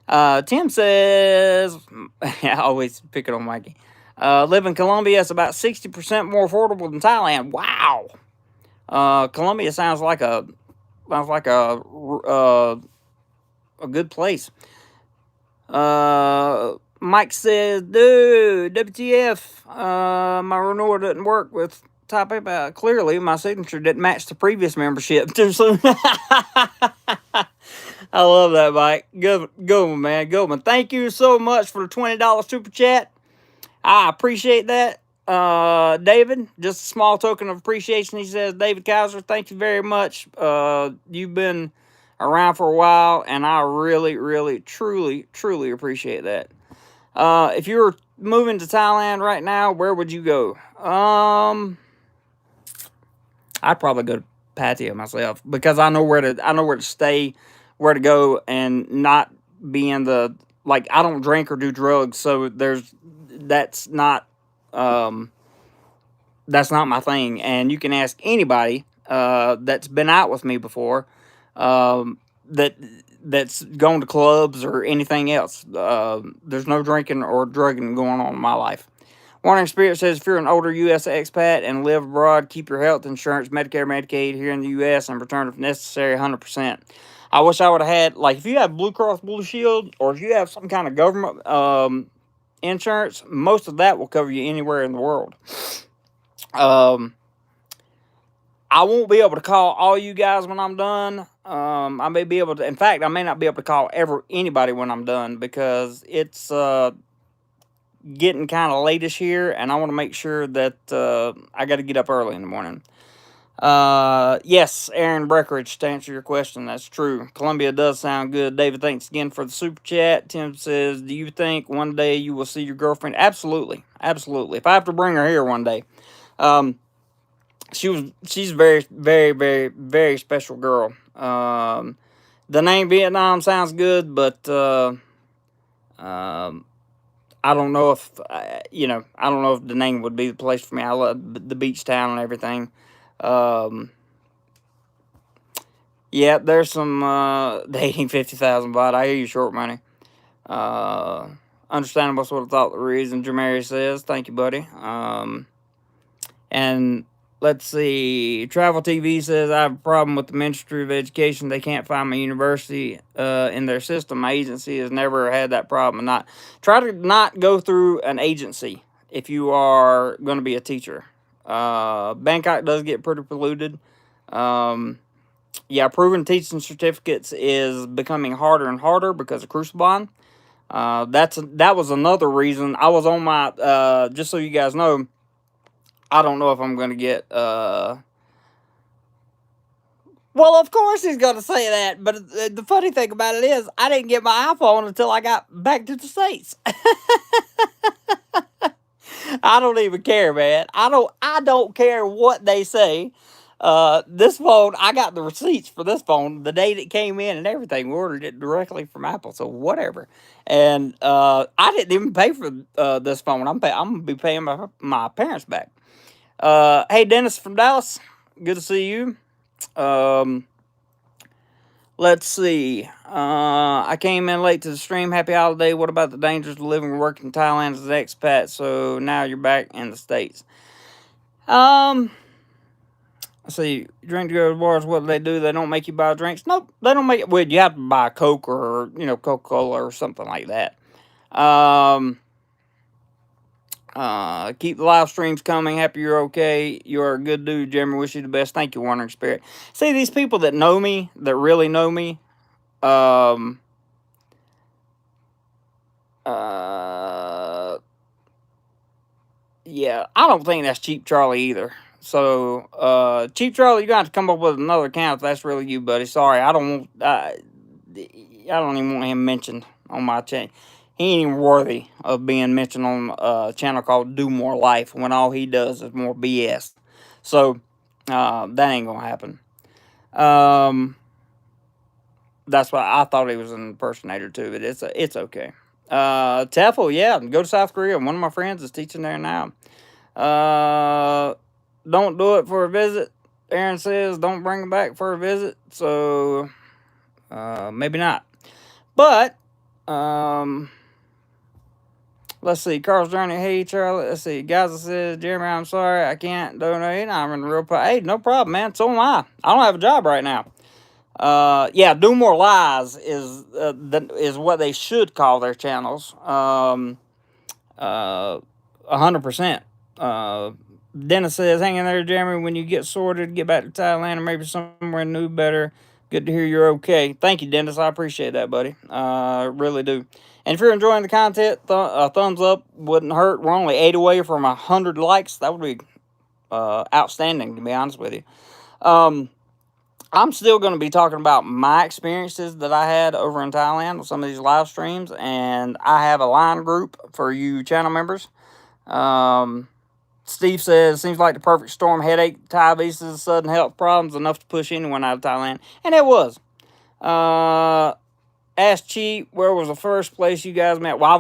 Tim says, I always pick it on Mikey. Live in Colombia, it's about 60% more affordable than Thailand. Wow. Colombia sounds like a good place. Mike says, dude, WTF, my renewal didn't work with Type A. Clearly, my signature didn't match the previous membership too soon. I love that, Mike. Good one, man. Good one. Thank you so much for the $20 super chat. I appreciate that. David, just a small token of appreciation. He says, David Kaiser, thank you very much. You've been around for a while, and I really, really, truly, truly appreciate that. If you were moving to Thailand right now, where would you go? I'd probably go to Pattaya myself because I know where to stay, where to go, and not be in the, like, I don't drink or do drugs, so that's not my thing. And you can ask anybody that's been out with me before that's gone to clubs or anything else. There's no drinking or drugging going on in my life. Warning Spirit says, if you're an older U.S. expat and live abroad, keep your health insurance, Medicare, Medicaid here in the U.S. and return if necessary 100%. I wish I would have had, like, if you have Blue Cross Blue Shield or if you have some kind of government insurance, most of that will cover you anywhere in the world. I won't be able to call all you guys when I'm done. I may be able to, in fact, I may not be able to call anybody when I'm done because it's getting kind of late-ish here, and I want to make sure that I got to get up early in the morning. Yes, Aaron Breckeridge, to answer your question, that's true. Colombia does sound good. David, thanks again for the super chat. Tim says, do you think one day you will see your girlfriend? Absolutely. Absolutely. If I have to bring her here one day. She's a very, very, very, very special girl. The name Vietnam sounds good, but I don't know if, I don't know if Da Nang would be the place for me. I love the beach town and everything. Yeah, there's some dating 50,000 baht. I hear you, short money. Understandable sort of thought the reason, Jermary says. Thank you, buddy. And let's see. Travel TV says, I have a problem with the Ministry of Education. They can't find my university in their system. My agency has never had that problem. Try to not go through an agency if you are going to be a teacher. Bangkok does get pretty polluted. yeah, proving teaching certificates is becoming harder and harder because of Crucible. That was another reason I was on my. Just so you guys know, I don't know if I'm going to get. Well, of course he's going to say that, but the funny thing about it is, I didn't get my iPhone until I got back to the States. I don't even care, man. I don't care what they say. This phone, I got the receipts for this phone the day that came in and everything. We ordered it directly from Apple, so whatever. And I didn't even pay for this phone. I'm gonna be paying my parents back. Hey, Dennis from Dallas, good to see you. Um, let's see. I came in late to the stream. Happy holiday. What about the dangers of living and working in Thailand as an expat? So now you're back in the States. Let's see. Drink to go to bars. What do? They don't make you buy drinks. Nope, they don't make it. Well, you have to buy Coke or Coca-Cola or something like that. Keep the live streams coming. Happy you're okay. You're a good dude, Jeremy. Wish you the best. Thank you, Wandering Spirit. See, these people that know me, that really know me, uh, yeah, I don't think that's Cheap Charlie either. So, Cheap Charlie, you're going to have to come up with another account if that's really you, buddy. Sorry, I don't even want him mentioned on my channel. He ain't even worthy of being mentioned on a channel called DoMoreLife when all he does is more BS. So, that ain't going to happen. That's why I thought he was an impersonator too, but it's okay. TEFL, yeah, go to South Korea. One of my friends is teaching there now. Don't do it for a visit. Aaron says don't bring him back for a visit. So, maybe not. But, let's see. Carl's Journey. Hey, Charlie. Let's see. Gaza says, Jeremy, I'm sorry. I can't donate. I'm in real problem. Hey, no problem, man. So am I. I don't have a job right now. Yeah, Do More Lies is what they should call their channels. 100%. Dennis says, hang in there, Jeremy. When you get sorted, get back to Thailand or maybe somewhere new, better. Good to hear you're okay. Thank you, Dennis. I appreciate that, buddy. Really do. And if you're enjoying the content, a thumbs up wouldn't hurt. We're only 8 away from 100 likes. That would be outstanding, to be honest with you. I'm still going to be talking about my experiences that I had over in Thailand with some of these live streams, and I have a line group for you channel members. Steve says, seems like the perfect storm: headache, Thai visas, sudden health problems, enough to push anyone out of Thailand. And it was. Ask Cheap, where was the first place you guys met? Well, I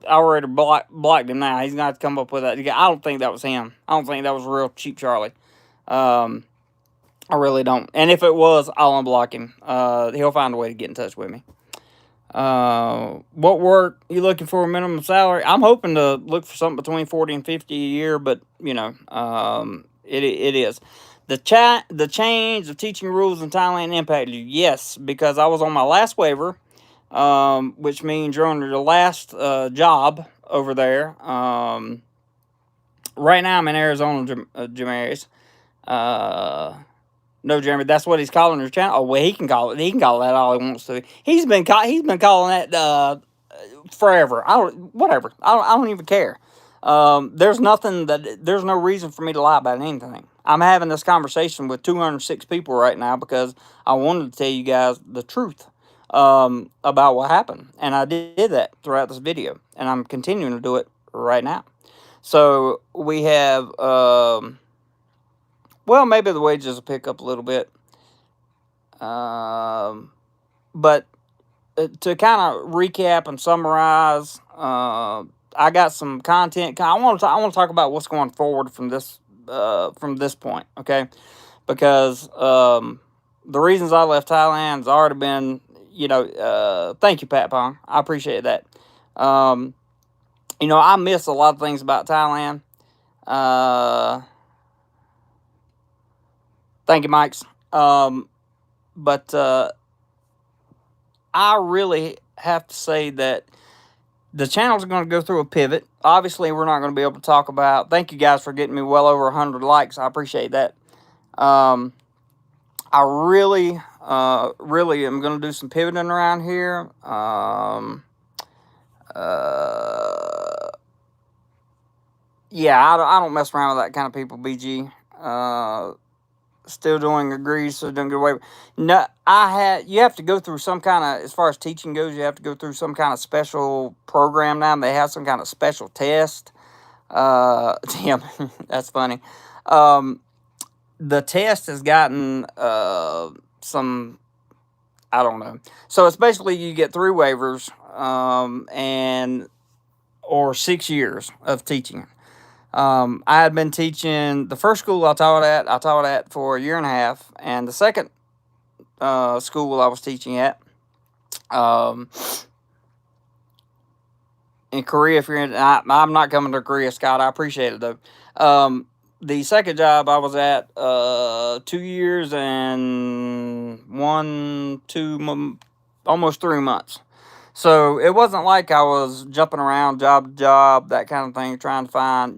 already blocked him now. He's going to have to come up with that. I don't think that was him. I don't think that was real Cheap Charlie. I really don't. And if it was, I'll unblock him. He'll find a way to get in touch with me. What work you looking for? A minimum salary? I'm hoping to look for something between 40 and 50 a year, but it is. The change of teaching rules in Thailand impacted you? Yes, because I was on my last waiver, which means you're on your last job over there. Right now I'm in Arizona, Jamarius. No, Jeremy, that's what he's calling his channel. Oh, well, he can call it that all he wants to. He's been calling that forever. Whatever. I don't even care. There's no reason for me to lie about anything. I'm having this conversation with 206 people right now because I wanted to tell you guys the truth about what happened, and I did that throughout this video, and I'm continuing to do it right now. So we have. Well, maybe the wages will pick up a little bit. But to kind of recap and summarize, I got some content. I want to talk about what's going forward from this point, okay? Because the reasons I left Thailand has already been, thank you, Pat Pong. I appreciate that. I miss a lot of things about Thailand. Thank you, Mikes. But I really have to say that the channel's going to go through a pivot. Obviously, we're not going to be able to talk about. Thank you guys for getting me well over 100 likes. I appreciate that. I really am going to do some pivoting around here. Yeah, I don't mess around with that kind of people, BG. Still doing degrees, so don't get away. No, you have to go through some kind of, as far as teaching goes, you have to go through some kind of special program now. They have some kind of special test. Damn, that's funny. The test has gotten some, I don't know. So it's basically you get 3 waivers, or 6 years of teaching. I had been teaching the first school I taught at for a year and a half, and the second school I was teaching at in Korea. If you're in, I'm not coming to Korea, Scott. I appreciate it though. The second job I was at 2 years and almost 3 months. So it wasn't like I was jumping around job to job, that kind of thing, trying to find,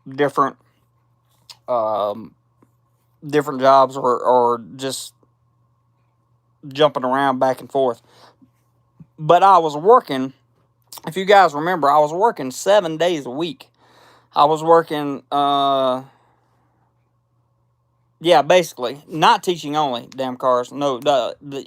different different jobs, or just jumping around back and forth. But I was working, if you guys remember, I was working 7 days a week. I was working, basically, not teaching only, damn cars, no,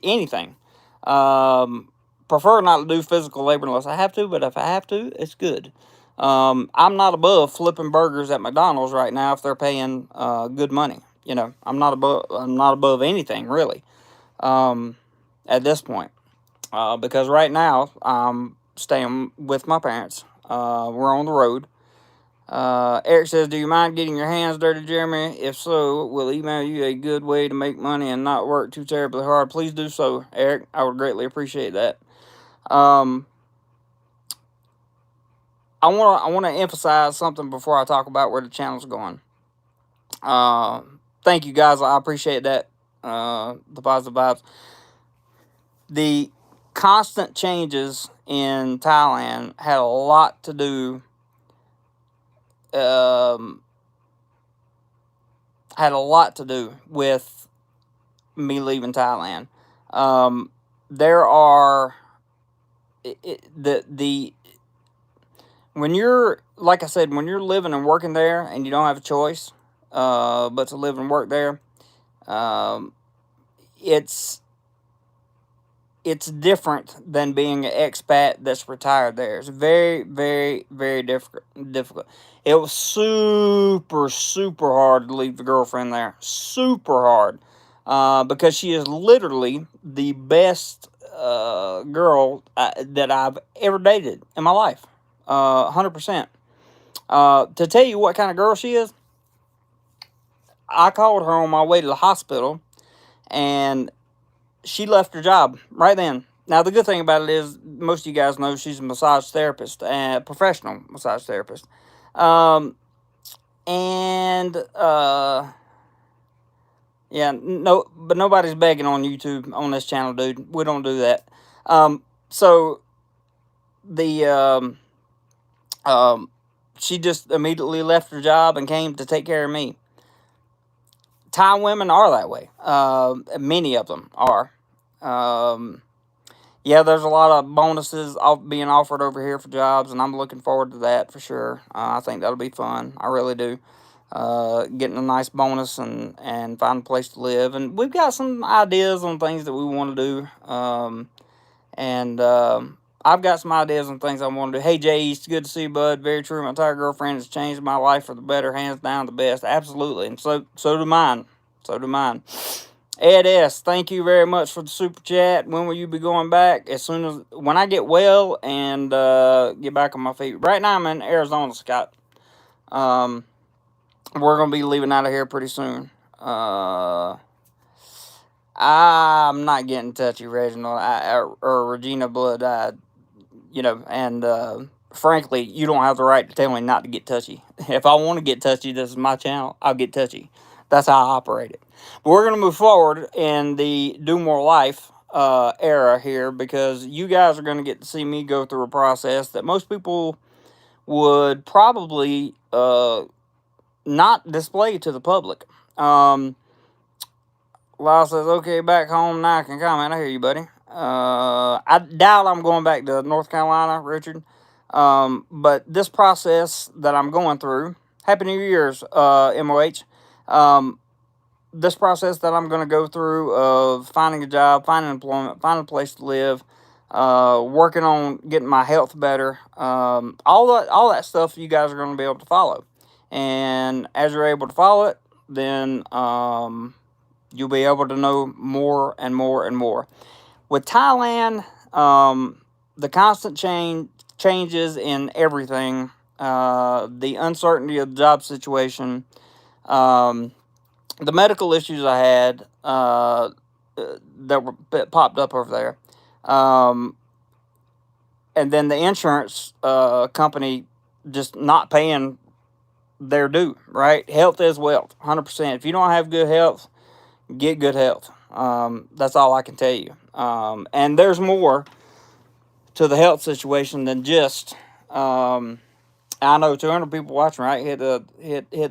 anything. Prefer not to do physical labor unless I have to, but if I have to, it's good. I'm not above flipping burgers at McDonald's right now if they're paying good money. I'm not above anything really at this point, because right now I'm staying with my parents. We're on the road. Eric says, do you mind getting your hands dirty, Jeremy? If so, we'll email you a good way to make money and not work too terribly hard. Please do so, Eric. I would greatly appreciate that. I want to emphasize something before I talk about where the channel's going. Thank you, guys. I appreciate that. The positive vibes. The constant changes in Thailand had a lot to do with me leaving Thailand. There are when you're, like I said, when you're living and working there and you don't have a choice but to live and work there, it's different than being an expat that's retired there. It's very, very, very difficult. It was super, super hard to leave the girlfriend there. Super hard. Because she is literally the best girl that I've ever dated in my life. 100%. To tell you what kind of girl she is, I called her on my way to the hospital, and she left her job right then. Now, the good thing about it is, most of you guys know she's a massage therapist, a professional massage therapist. Yeah, no, but nobody's begging on YouTube, on this channel, dude. We don't do that. So, she just immediately left her job and came to take care of me. Thai women are that way. Many of them are. Yeah, there's a lot of bonuses being offered over here for jobs, and I'm looking forward to that for sure. I think that'll be fun. I really do. Getting a nice bonus and finding a place to live. And we've got some ideas on things that we want to do. I've got some ideas on things I want to do. Hey, Jay East, good to see you, bud. Very true. My entire girlfriend has changed my life for the better. Hands down, the best. Absolutely. And so do mine. So do mine. Ed S., thank you very much for the super chat. When will you be going back? When I get well and get back on my feet. Right now I'm in Arizona, Scott. We're going to be leaving out of here pretty soon. I'm not getting touchy, Reginald, or Regina Blood. Frankly, you don't have the right to tell me not to get touchy. If I want to get touchy, this is my channel, I'll get touchy. That's how I operate it. But we're going to move forward in the DoMoreLife era here, because you guys are going to get to see me go through a process that most people would probably not display to the public. Lyle says, okay, back home now I can comment. I hear you, buddy. I doubt I'm going back to North Carolina, Richard. But this process that I'm going through, Happy New Year's, MOH. This process that I'm going to go through of finding a job, finding employment, finding a place to live, working on getting my health better, all that stuff you guys are going to be able to follow. And as you're able to follow it, then you'll be able to know more and more and more. With Thailand, the constant changes in everything, the uncertainty of the job situation, the medical issues I had that popped up over there, and then the insurance company just not paying their due, right? Health is wealth, 100%. If you don't have good health, get good health. That's all I can tell you. And there's more to the health situation than just... I know 200 people watching, right? Hit the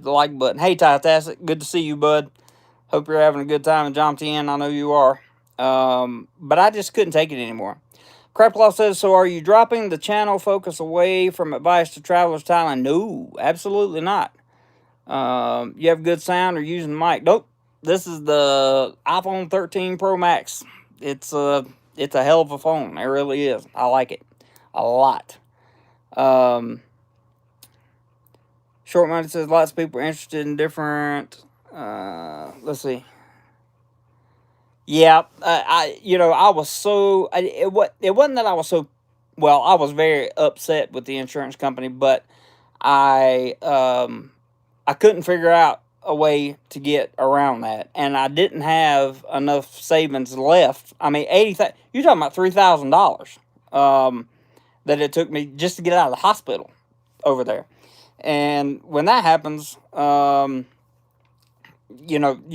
like button. Hey, Tytastic, good to see you, bud. Hope you're having a good time in Jom Tien. I know you are. But I just couldn't take it anymore. Craplaw says, so are you dropping the channel focus away from advice to travelers to Thailand? No, absolutely not. You have good sound or using the mic? Nope. This is the iPhone 13 Pro Max. It's a hell of a phone. It really is. I like it a lot. Short Money says lots of people are interested in different. Let's see. Yeah, I was so. It wasn't that I was so. Well, I was very upset with the insurance company, but I couldn't figure out a way to get around that, and I didn't have enough savings left. I mean, you're talking about $3,000 that it took me just to get out of the hospital over there. And when that happens, you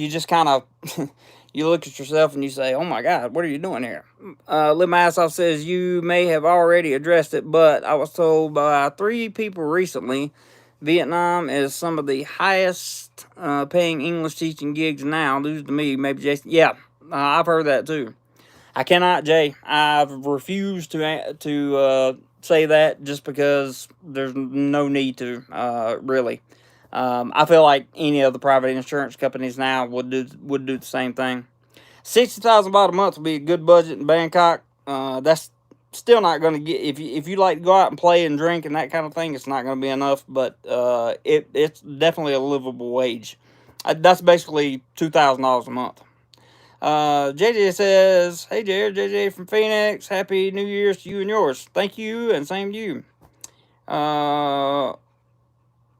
just kind of, you look at yourself and you say, oh my God, what are you doing here? Live My Ass Off says, you may have already addressed it, but I was told by 3 people recently, Vietnam is some of the highest paying English teaching gigs now. Lose to me, maybe Jason. Yeah, I've heard that too. I cannot, Jay. I've refused to say that just because there's no need to, really. I feel like any of the private insurance companies now would do the same thing. $60,000 baht a month would be a good budget in Bangkok. That's still not going to get, if you like to go out and play and drink and that kind of thing, it's not going to be enough. But it's definitely a livable wage. That's basically $2,000 a month. JJ says, hey Jared, JJ from Phoenix, Happy New Year's to you and yours. Thank you, and same to you.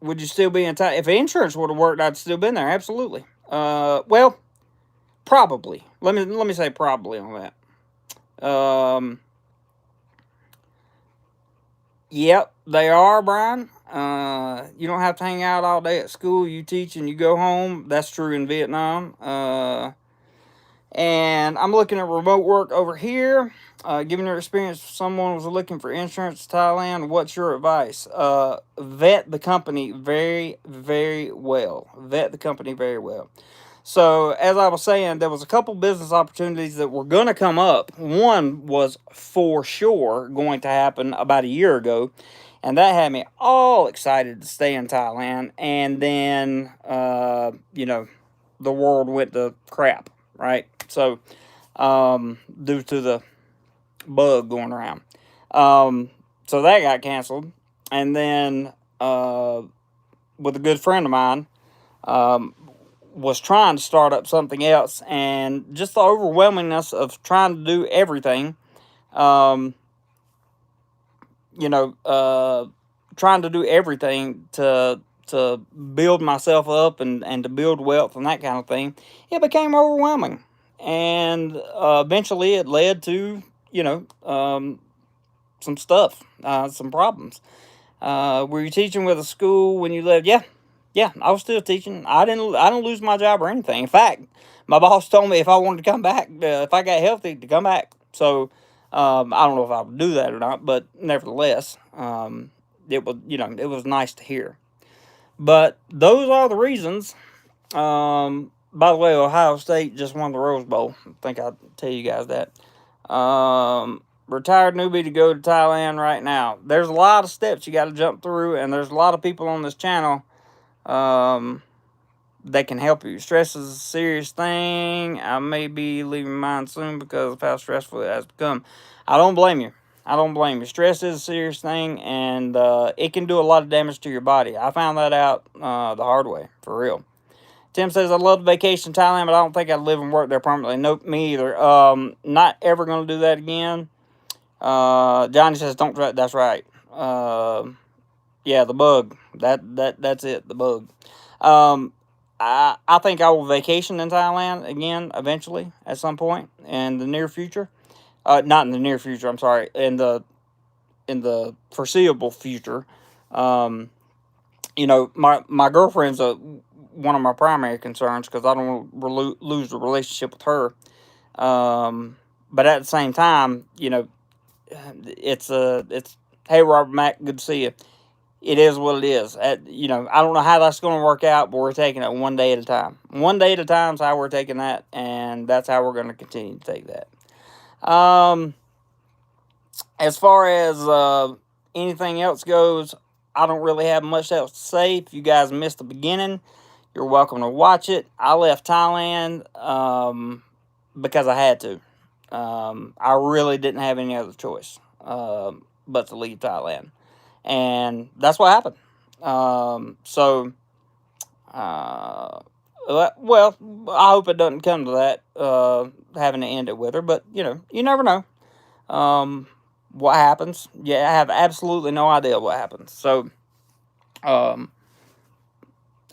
Would you still be in Thailand? If insurance would have worked, I'd still been there, absolutely. Well, probably. Let me say probably on that. Yep, they are, Brian. You don't have to hang out all day at school. You teach and you go home. That's true in Vietnam. And I'm looking at remote work over here. Given your experience, if someone was looking for insurance in Thailand, what's your advice? Vet the company very, very well. Vet the company very well. So, as I was saying, there was a couple business opportunities that were going to come up. One was for sure going to happen about a year ago. And that had me all excited to stay in Thailand. And then, the world went to crap, right? So, due to the bug going around. So that got canceled. And then, with a good friend of mine, was trying to start up something else. And just the overwhelmingness of trying to do everything, trying to do everything to build myself up and to build wealth and that kind of thing, it became overwhelming. And eventually it led to, some stuff, some problems. Were you teaching with a school when you left? Yeah, I was still teaching. I didn't lose my job or anything. In fact, my boss told me if I wanted to come back, if I got healthy, to come back. So, I don't know if I would do that or not, but nevertheless, it was nice to hear. But those are the reasons. by the way, Ohio State just won the Rose Bowl. I think I'll tell you guys that. Retired newbie to go to Thailand right now. There's a lot of steps you got to jump through, and there's a lot of people on this channel that can help you. Stress is a serious thing. I may be leaving mine soon because of how stressful it has become. I don't blame you. I don't blame you. Stress is a serious thing, and it can do a lot of damage to your body. I found that out the hard way, for real. Tim says, I love the vacation in Thailand, but I don't think I'd live and work there permanently. Nope, me either. Not ever going to do that again. Johnny says, don't try. That's right. Yeah, the bug. That's it, the bug. I think I will vacation in Thailand again eventually at some point in the near future. Not in the near future, I'm sorry. In the foreseeable future. You know, my girlfriend's one of my primary concerns because I don't want to lose the relationship with her. But at the same time, you know, it's hey Robert Mack, good to see you. It is what it is. You know, I don't know how that's going to work out, but we're taking it one day at a time. One day at a time is how we're taking that, and that's how we're going to continue to take that. As far as anything else goes, I don't really have much else to say. If you guys missed the beginning, you're welcome to watch it. I left Thailand because I had to. I really didn't have any other choice but to leave Thailand. And that's what happened. Well, I hope it doesn't come to that, having to end it with her. But, you know, you never know what happens. Yeah, I have absolutely no idea what happens. So, I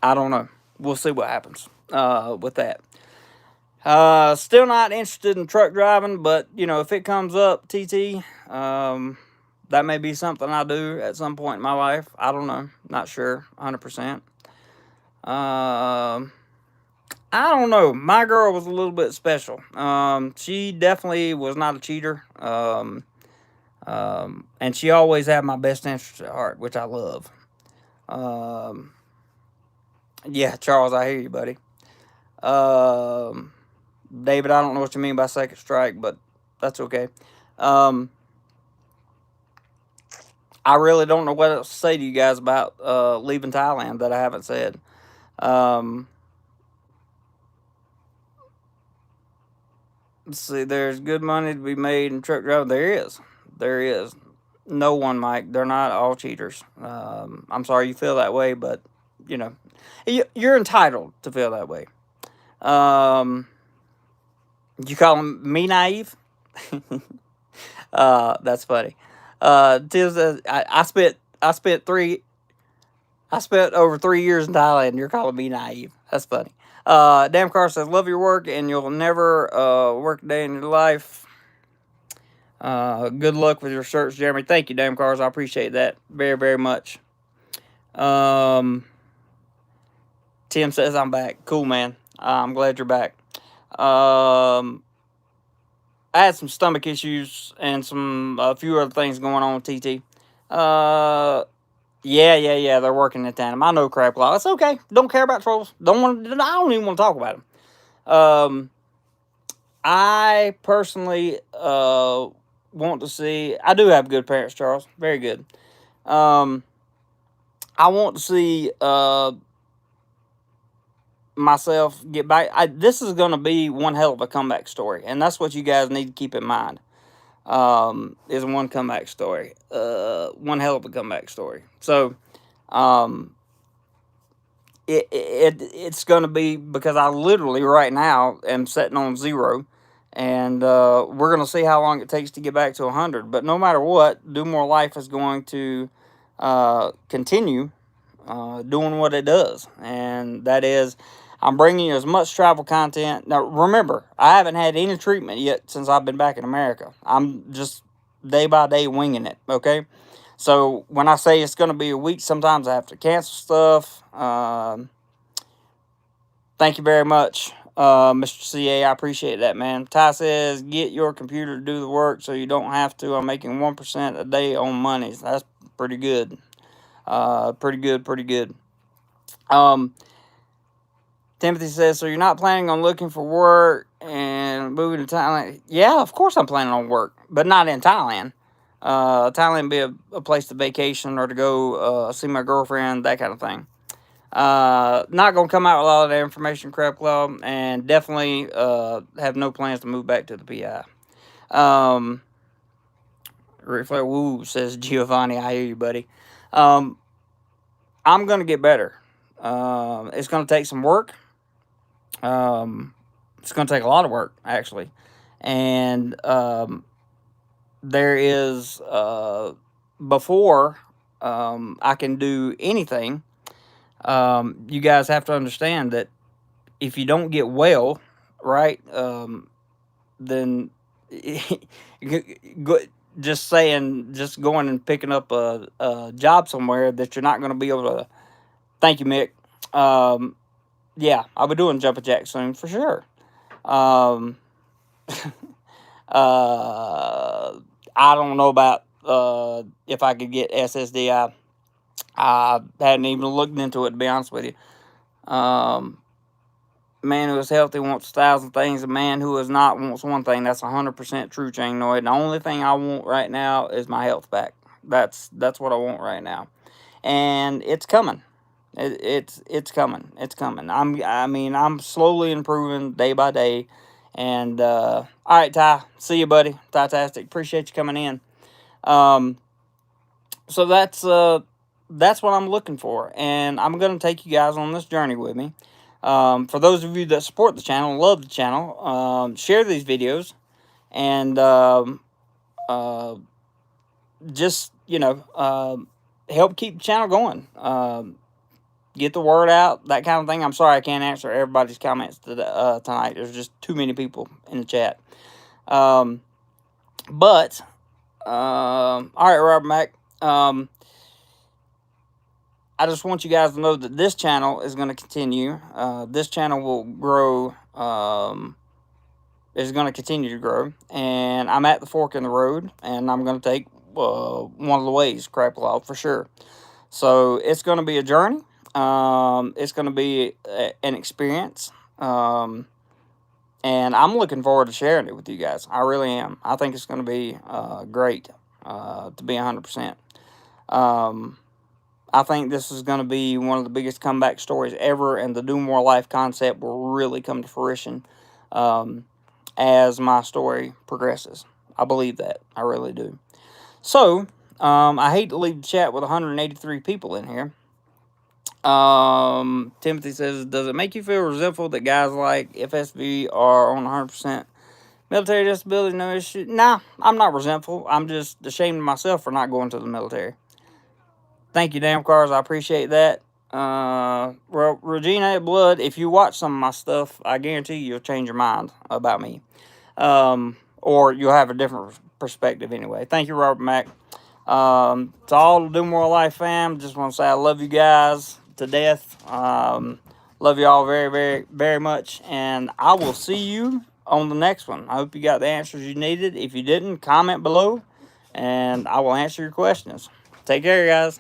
don't know. We'll see what happens with that. Still not interested in truck driving, but, you know, if it comes up, TT, that may be something I do at some point in my life. I don't know. Not sure. 100%. I don't know. My girl was a little bit special. She definitely was not a cheater. And she always had my best interest at heart, which I love. Yeah, Charles, I hear you, buddy. David, I don't know what you mean by second strike, but that's okay. I really don't know what else to say to you guys about leaving Thailand that I haven't said. Let's see, there's good money to be made in truck driving. There is. There is. No one, Mike. They're not all cheaters. I'm sorry you feel that way, but, you know, you're entitled to feel that way. You call me naive? That's funny. Tim says, I spent over 3 years in Thailand, and you're calling me naive. That's funny. Damn Car says, love your work, and you'll never work a day in your life. Good luck with your search, Jeremy. Thank you, Damn Cars. I appreciate that very, very much. Tim says, I'm back. Cool, man. I'm glad you're back. I had some stomach issues and a few other things going on with TT. Yeah. They're working at tandem. I know, Crab Claw. It's okay. Don't care about trolls. I don't even want to talk about them. I personally want to see. I do have good parents, Charles. Very good. I want to see myself get back. This is going to be one hell of a comeback story, and that's what you guys need to keep in mind. Is one comeback story. One hell of a comeback story. So, it's going to be because I literally right now am sitting on 0, and we're going to see how long it takes to get back to 100. But no matter what, DoMoreLife is going to continue doing what it does, and that is, I'm bringing you as much travel content. Now, remember, I haven't had any treatment yet since I've been back in America. I'm just day by day winging it, okay? So when I say it's going to be a week, sometimes I have to cancel stuff. Thank you very much, Mr. CA. I appreciate that, man. Ty says, get your computer to do the work so you don't have to. I'm making 1% a day on monies. That's pretty good. Pretty good. Timothy says, so you're not planning on looking for work and moving to Thailand? Yeah, of course I'm planning on work, but not in Thailand. Thailand would be a place to vacation or to go see my girlfriend, that kind of thing. Not going to come out with all of that information, Crab Club, and definitely have no plans to move back to the PI. Reflect, woo, says Giovanni. I hear you, buddy. I'm going to get better. It's going to take some work. It's going to take a lot of work, actually. And there is, before I can do anything, you guys have to understand that if you don't get well, right, then just going and picking up a job somewhere that you're not going to be able to. Thank you, Mick. Yeah, I'll be doing jumping jack soon for sure. I don't know about if I could get SSDI. I hadn't even looked into it, to be honest with you. Man who is healthy wants 1,000 things. A man who is not wants one thing. That's 100% true, Chang Noid. The only thing I want right now is my health back. That's what I want right now, and it's coming. It's coming. It's coming. I'm slowly improving day by day. And all right, Ty. See you, buddy. Fantastic. Appreciate you coming in. So that's what I'm looking for, and I'm gonna take you guys on this journey with me. For those of you that support the channel, love the channel, share these videos, and just help keep the channel going. Get the word out, that kind of thing. I'm sorry I can't answer everybody's comments tonight. There's just too many people in the chat. All right, Robert Mack. I just want you guys to know that this channel is going to continue. This channel will grow. Is going to continue to grow, and I'm at the fork in the road, and I'm going to take one of the ways, Crap Law, for sure. So it's going to be a journey. It's going to be an experience, and I'm looking forward to sharing it with you guys. I really am. I think it's going to be great, to be 100%. I think this is going to be one of the biggest comeback stories ever, and the DoMoreLife concept will really come to fruition as my story progresses. I believe that. I really do. So, I hate to leave the chat with 183 people in here. Timothy says, does it make you feel resentful that guys like FSV are on 100% military disability, no issue? Nah, I'm not resentful. I'm just ashamed of myself for not going to the military. Thank you, Damn Cars. I appreciate that. Regina Blood, if you watch some of my stuff, I guarantee you'll change your mind about me. Or you'll have a different perspective anyway. Thank you, Robert Mack. To all the DoMoreLife fam, just want to say I love you guys to death. Love you all very, very, very much. And I will see you on the next one. I hope you got the answers you needed. If you didn't, comment below, and I will answer your questions. Take care, guys.